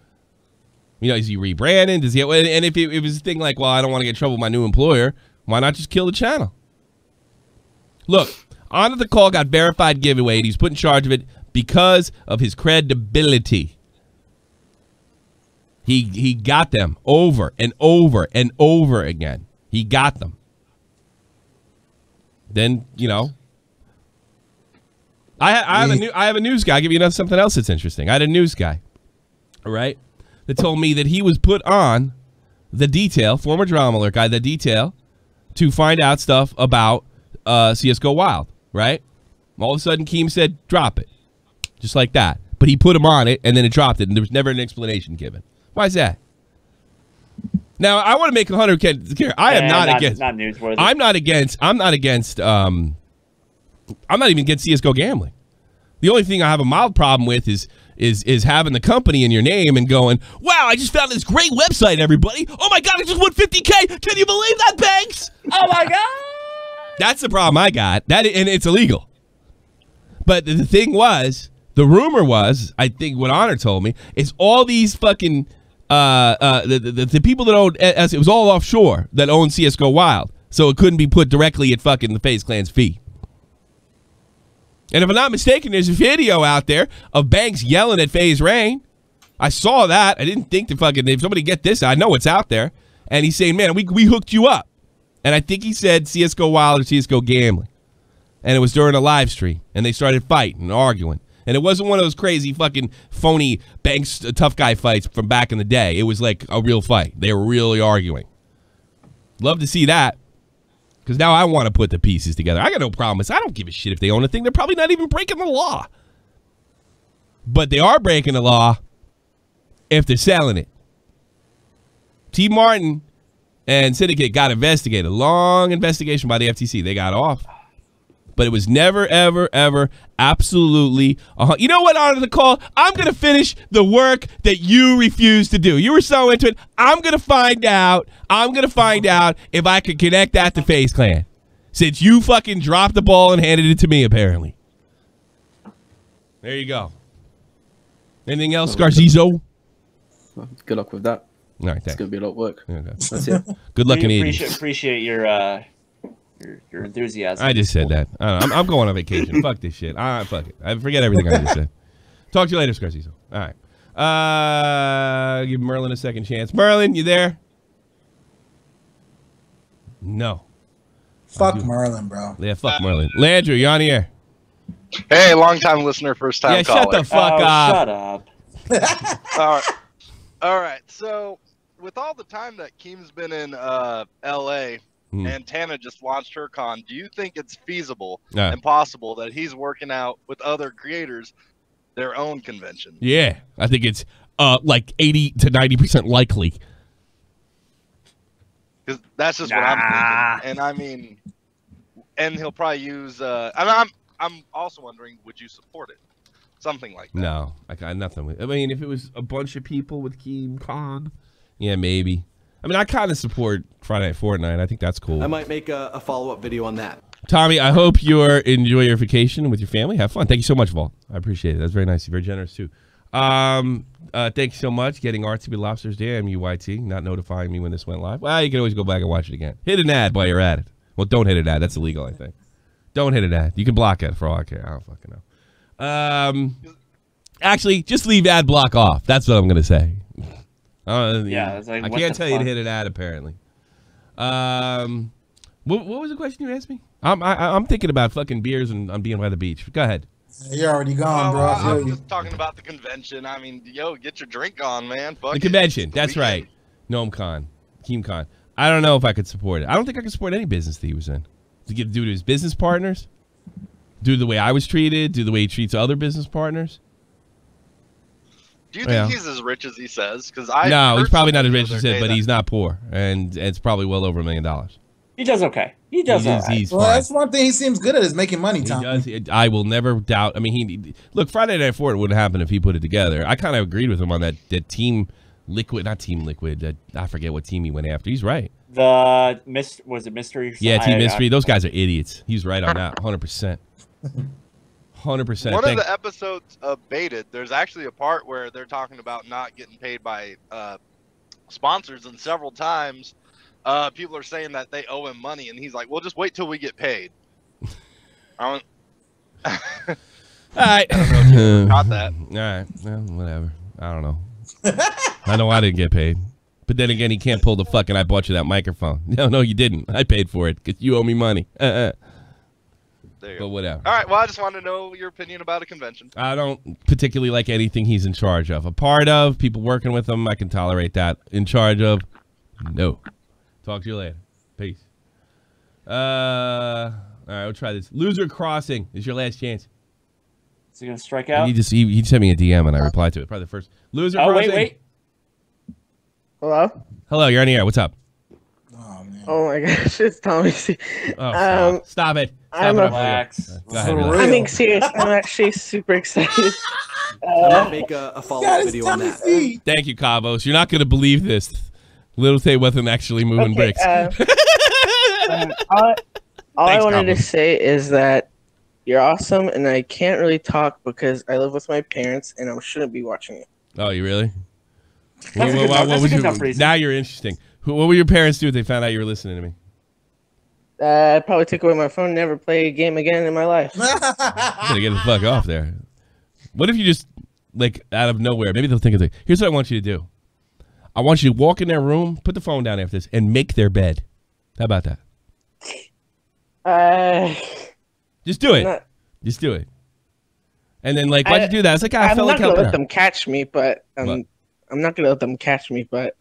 You know, is he rebranding? Does he? And if it was a thing like, well, I don't want to get in trouble with my new employer, why not just kill the channel? Look, Honor the Call got verified giveaway, and he's put in charge of it because of his credibility. He got them over and over and over again. He got them. Then, you know, I have a news guy. I'll give you something else that's interesting. I had a news guy, all right, that told me that he was put on The Detail, former Drama Alert guy, The Detail, to find out stuff about CSGO Wild, right? All of a sudden, Keem said, drop it. Just like that. But he put him on it, and then it dropped it, and there was never an explanation given. Why is that? Now, I want to make 100K. I am not against. Not newsworthy. I'm not against. I'm not even against CSGO gambling. The only thing I have a mild problem with is having the company in your name and going, wow, I just found this great website, everybody. Oh, my God, I just won 50K. Can you believe that, Banks? Oh, my God. That's the problem I got. And it's illegal. But the thing was, the rumor was, I think what Honor told me, is all these fucking, the people that owned, it was all offshore that owned CSGO Wild. So it couldn't be put directly at fucking the FaZe Clan's feet. And if I'm not mistaken, there's a video out there of Banks yelling at FaZe Rain. I saw that. I didn't think to fucking, if somebody get this, I know it's out there. And he's saying, man, we hooked you up. And I think he said CSGO Wild or CSGO Gambling. And it was during a live stream. And they started fighting and arguing. And it wasn't one of those crazy fucking phony Banks tough guy fights from back in the day. It was like a real fight. They were really arguing. Love to see that. Because now I want to put the pieces together. I got no problem. I don't give a shit if they own a thing. They're probably not even breaking the law. But they are breaking the law if they're selling it. T. Martin and Syndicate got investigated. Long investigation by the FTC. They got off. but it was never, ever, ever, absolutely. You know what, on the call? I'm going to finish the work that you refused to do. You were so into it. I'm going to find out. If I can connect that to FaZe Clan. Since you fucking dropped the ball and handed it to me, apparently. There you go. Anything else, Garcizo? Good luck with that. All right, it's gonna be a lot of work. Okay. That's it. Good luck in eating. Appreciate your enthusiasm. I just said that. I'm going on vacation. Fuck this shit. Fuck it. I forget everything I just said. Talk to you later, Scarciso. All right. Give Merlin a second chance. Merlin, you there? No. Fuck Merlin, bro. Yeah, fuck Merlin. Landrew, you on the air? Hey, long time listener, first time caller. Shut the fuck up. Shut up. All right. So, with all the time that Keem's been in L.A. and Tana just launched her con, do you think it's feasible and possible that he's working out with other creators their own convention? Yeah, I think it's like 80 to 90% likely. Because that's just what I'm thinking. And I mean, and he'll probably use. I'm also wondering, would you support it? Something like that. No, I got nothing with. I mean, if it was a bunch of people with Keem Con, yeah, maybe. I mean, I kind of support Friday Night Fortnite. I think that's cool. I might make a follow-up video on that. Tommy, I hope you enjoy your vacation with your family. Have fun. Thank you so much, Vol. I appreciate it. That's very nice. You're very generous too. Thank you so much. Getting Artsy with Lobsters. Damn you, YT. Not notifying me when this went live. Well, you can always go back and watch it again. Hit an ad while you're at it. Well, don't hit an ad. That's illegal, I think. Don't hit an ad. You can block it for all I care. I don't fucking know. Actually, just leave ad block off. That's what I'm gonna say. Yeah, it's like, I can't tell you to hit an ad. Apparently. What was the question you asked me? I'm thinking about fucking beers and I'm being by the beach. Go ahead. You're already gone, bro. I'm just talking about the convention. I mean, yo, get your drink on, man. Fuck the convention. That's right. NomeCon, KeemCon. I don't know if I could support it. I don't think I could support any business that he was in. To get due to his business partners, due to the way I was treated, due to the way he treats other business partners. Do you think he's as rich as he says? Because no, he's probably not as rich as he said, but he's not poor, and it's probably well over $1 million. He does okay. He does all right. Well, that's one thing he seems good at is making money, Tom. He does. I will never doubt. I mean, look, Friday Night Fortnite wouldn't happen if he put it together. I kind of agreed with him on that Team Liquid, not Team Liquid. I forget what team he went after. He's right. Was it Mystery? Yeah, Team Mystery. Those guys are idiots. He's right on that, 100%. 100%. One of the episodes of Baited, there's actually a part where they're talking about not getting paid by sponsors, and several times people are saying that they owe him money, and he's like, "Well, just wait till we get paid." All right. I don't know if you got that. All right. Well, whatever. I don't know. I know I didn't get paid. But then again, he can't pull the fucking I bought you that microphone. No, you didn't. I paid for it because you owe me money. There you but go. whatever. All right. Well, I just wanted to know your opinion about a convention. I don't particularly like anything he's in charge of. A part of, people working with him, I can tolerate that. In charge of, no. Talk to you later. Peace. All right, we'll try this. Loser Crossing is your last chance. Is he gonna strike out? He sent me a DM and I replied to it. Probably the first. Loser Crossing. Wait. Hello? Hello, you're on the air. What's up? Oh my gosh, it's Tommy C. Oh, stop it. Relax. Go ahead, I'm being serious. I'm actually super excited. I might make a follow-up video on that. Thank you, Cabos. You're not going to believe this. Little Tay wasn't actually moving bricks. All I wanted to say is that you're awesome, and I can't really talk because I live with my parents, and I shouldn't be watching it. Oh, you really? Now you're interesting. What would your parents do if they found out you were listening to me? I'd probably take away my phone and never play a game again in my life. Gotta get the fuck off there. What if you just, like, out of nowhere, maybe they'll think it's like, here's what I want you to do. I want you to walk in their room, put the phone down after this, and make their bed. How about that? Just do it. Just do it. And then, like, why'd you do that? It's like, I felt like helping I'm not gonna her. let them catch me, but I'm not gonna let them catch me, but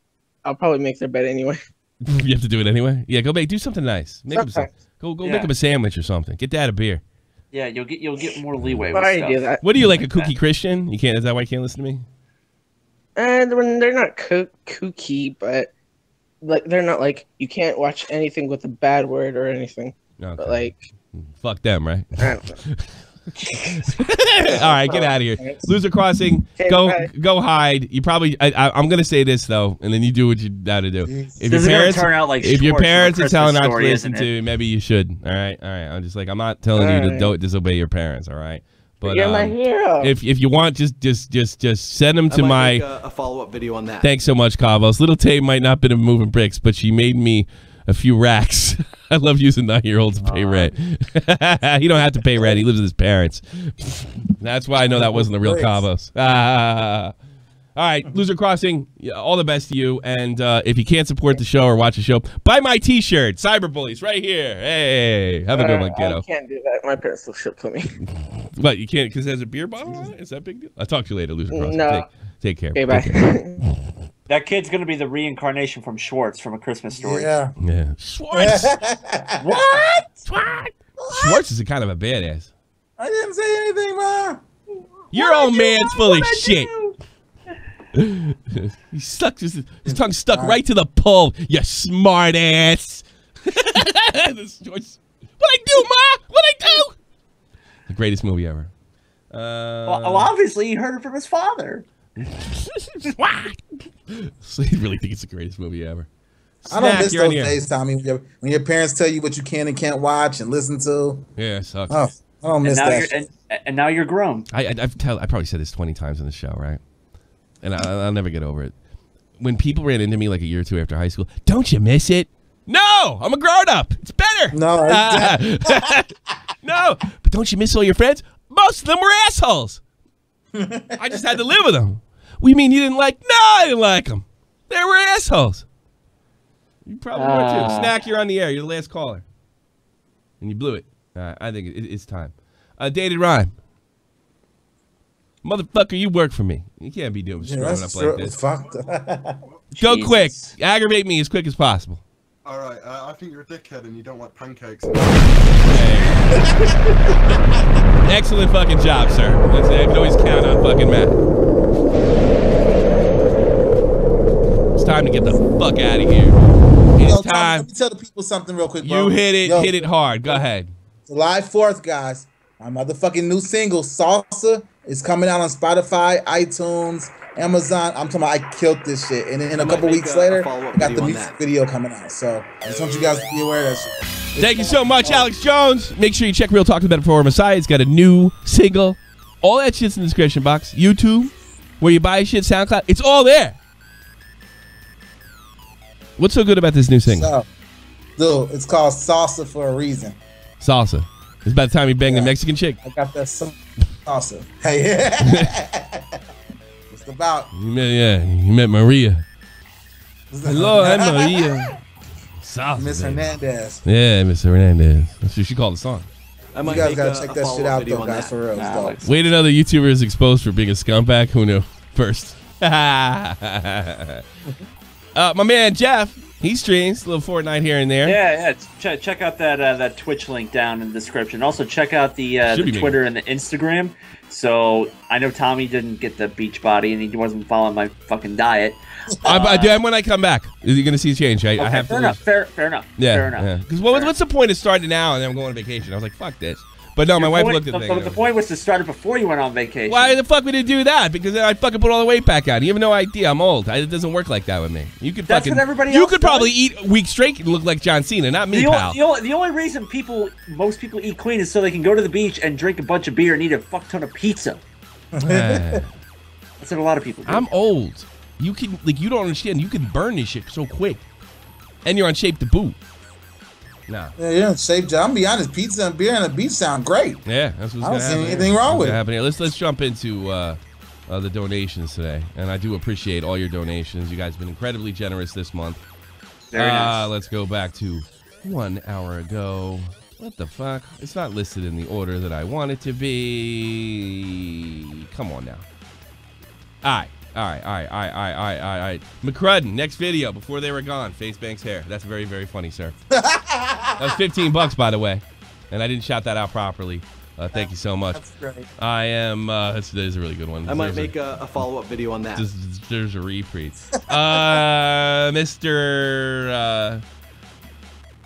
I'll probably make their bed anyway. You have to do it anyway. Yeah, go do something nice. Make them make them a sandwich or something. Get Dad a beer. Yeah, you'll get more leeway. But with I stuff. do that. What are you, like a kooky Christian? You can't. Is that why you can't listen to me? And they're not kooky, but like they're not like you can't watch anything with a bad word or anything. Okay. But like Fuck them, right? All right, get out of here. Loser Crossing, go hide. You probably. I'm gonna say this though, and then you do what you got to do. If your parents are telling not to listen to, maybe you should. All right. I'm just like, I'm not telling you to don't disobey your parents. All right. But you're my hero. If you want, just send them to my a follow-up video on that. Thanks so much, Cavos. Little Tay might not have been moving bricks, but she made me a few racks. I love using 9-year-olds to pay rent. He don't have to pay rent. He lives with his parents. That's why I know that wasn't the real Cavos. All right, Loser Crossing, all the best to you. And if you can't support the show or watch the show, buy my T-shirt, Cyberbullies, right here. Hey, have a good one, kiddo. I can't do that. My parents will ship to me. But you can't because it has a beer bottle on it? Is that a big deal? I'll talk to you later, Loser Crossing. No. Take care. Okay, bye. That kid's going to be the reincarnation from Schwartz from A Christmas Story. Yeah. Schwartz. What? Schwartz is a kind of a badass. I didn't say anything, Mom. Your old man's full of shit. He sucks his tongue stuck right to the pole. You smart ass. What I do, Ma? What I do? The greatest movie ever. Well, obviously he heard it from his father. So you really think it's the greatest movie ever? I don't miss those days, Tommy, when your parents tell you what you can and can't watch and listen to. Yeah, it sucks. Oh, I don't miss that. And now you're grown. I probably said this 20 times in the show, right? And I'll never get over it. When people ran into me like a year or two after high school, don't you miss it? No, I'm a grown-up. It's better. No. No, but don't you miss all your friends? Most of them were assholes. I just had to live with them. What do you mean you didn't like? No, I didn't like them. They were assholes. You probably were too. Snack, you're on the air. You're the last caller. And you blew it. I think it's time. Dated Rhyme. Motherfucker, you work for me. You can't be doing screwing up like this. Go quick. Aggravate me as quick as possible. All right, I think you're a dickhead and you don't like pancakes. Excellent fucking job, sir. I can always count on fucking Matt. It's time to get the fuck out of here. It's time. Let me tell the people something real quick, bro. You hit it hard. Go ahead. July 4th, guys. My motherfucking new single, Salsa, is coming out on Spotify, iTunes, Amazon. I'm talking about I killed this shit. And then a couple weeks later, I got the music video coming out. So I just want you guys to be aware of that shit. Thank you so much, Alex Jones. Make sure you check Real Talk About It for Messiah. It's got a new single. All that shit's in the description box. YouTube, where you buy shit, SoundCloud. It's all there. What's so good about this new single? Dude, it's called Salsa for a reason. Salsa. It's about the time you bang the Mexican chick. I got that salsa. Hey, it's about. You met Maria. Hello, I'm Maria. Salsa, Miss Hernandez. Yeah, Miss Hernandez. That's what she called the song. You guys gotta check that shit out, though, guys. For real. Wait, another YouTuber is exposed for being a scumbag. Who knew? First. My man Jeff. He streams a little Fortnite here and there. Yeah. Check out that Twitch link down in the description. Also, check out the Twitter and the Instagram. So I know Tommy didn't get the beach body and he wasn't following my fucking diet. I do when I come back. You're gonna see a change. I have fair enough. Fair enough. Yeah. Fair enough. Because what's the point of starting now and then I'm going on vacation? I was like, fuck this. But no, my wife looked at things. The point was to start it before you went on vacation. Why the fuck would you do that? Because then I fucking put all the weight back on. You have no idea. I'm old. It doesn't work like that with me. You could That's what everybody You else could probably eat a week straight and look like John Cena, not me, pal. The only reason most people eat clean is so they can go to the beach and drink a bunch of beer and eat a fuck ton of pizza. That's what a lot of people do. I'm old. You don't understand. You can burn this shit so quick, and you're on shape to boot. Nah. Yeah, you're in shape, John. I'm gonna be honest. Pizza and beer on the beach sound great. Yeah, that's what's gonna happen. I don't see anything wrong with it. Here. Let's jump into the donations today, and I do appreciate all your donations. You guys have been incredibly generous this month. Very nice. Let's go back to 1 hour ago. What the fuck? It's not listed in the order that I want it to be. Come on now. All right. McCrudden, next video before they were gone. Facebank's hair. That's very, very funny, sir. That was $15, by the way. And I didn't shout that out properly. Thank you so much. That's great. I am, that is a really good one. I might make a follow-up video on that. There's a repeat. Mr.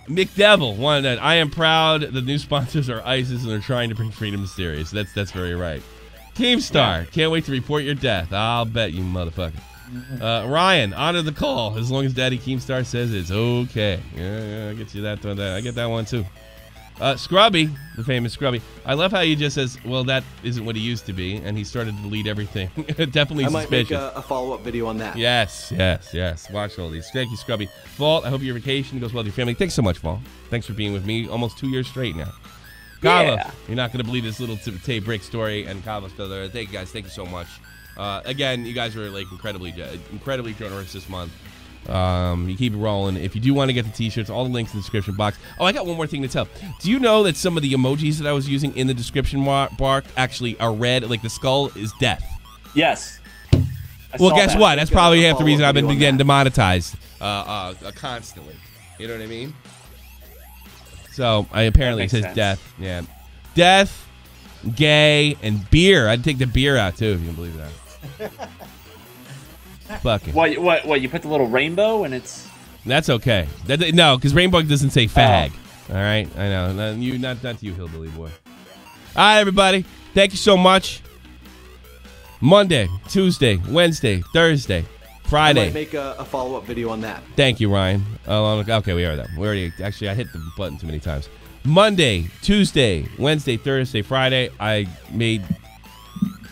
McDevil, one that I am proud the new sponsors are ISIS and they're trying to bring freedom to Syria. So that's very right. Keemstar, can't wait to report your death. I'll bet you, motherfucker. Ryan, honor the call as long as Daddy Keemstar says it's okay. Yeah, I get you that one. I get that one too. Scrubby, the famous Scrubby. I love how he just says, well, that isn't what he used to be, and he started to delete everything. Definitely suspicious. I might make a follow-up video on that. Yes. Watch all these. Thank you, Scrubby. Vault, I hope your vacation goes well with your family. Thanks so much, Vault. Thanks for being with me almost 2 years straight now. Carlos, you're not going to believe this little tape break story, and Carlos, brother. Thank you, guys. Thank you so much. Again, you guys were like incredibly generous this month. You keep it rolling. If you do want to get the t-shirts, all the links in the description box. Oh, I got one more thing to tell. Do you know that some of the emojis that I was using in the description bar actually are red? Like the skull is death. Yes. Well, guess what? That's probably half the reason I've been getting demonetized constantly. You know what I mean? So apparently it says death. Yeah, death, gay, and beer. I'd take the beer out too if you can believe that. Fucking. What? You put the little rainbow and it's. That's okay. No, because rainbow doesn't say fag. All right, I know. Not you, hillbilly boy. All right, everybody. Thank you so much. Monday, Tuesday, Wednesday, Thursday, Friday. I might make a follow-up video on that. Thank you, Ryan. Okay, we are that. We already actually I hit the button too many times. Monday, Tuesday, Wednesday, Thursday, Friday. I made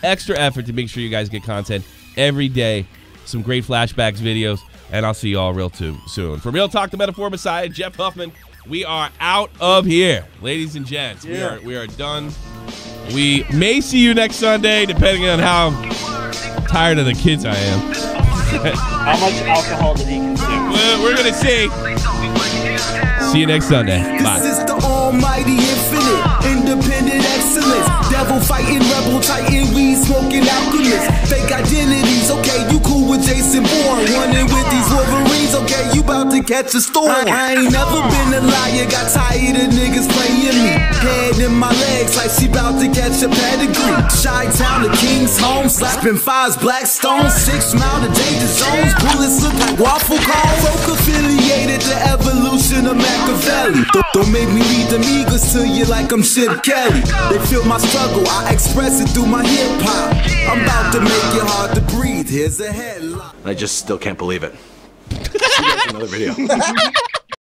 extra effort to make sure you guys get content every day. Some great flashbacks videos, and I'll see you all real soon. For Real Talk, the Metaphor Messiah, Jeff Huffman, we are out of here. Ladies and gents, we are done. We may see you next Sunday, depending on how tired of the kids I am. How much alcohol did he consume? We're going to see. See you next Sunday. Bye. This is the almighty infinite, independent excellence. Devil fighting, rebel titan, weed smoking alchemist. Fake identities, okay, you cool with Jason Bourne. Running with these Wolverines, okay, you about to catch a storm. I ain't never been a liar, got tired of niggas playing me. Head in my legs like she about to catch a pedigree. Chi-Town to King's home, slapping fives, black stones. 6 mile to danger zones, bullets look like waffle cones. Folk affiliated to evolution of Machiavelli. Don't make me read the meagers to you like I'm Chip Kelly. They feel my struggle, I express it through my hip hop. I'm about to make it hard to breathe. Here's a headline. I just still can't believe it. See you guys in another video.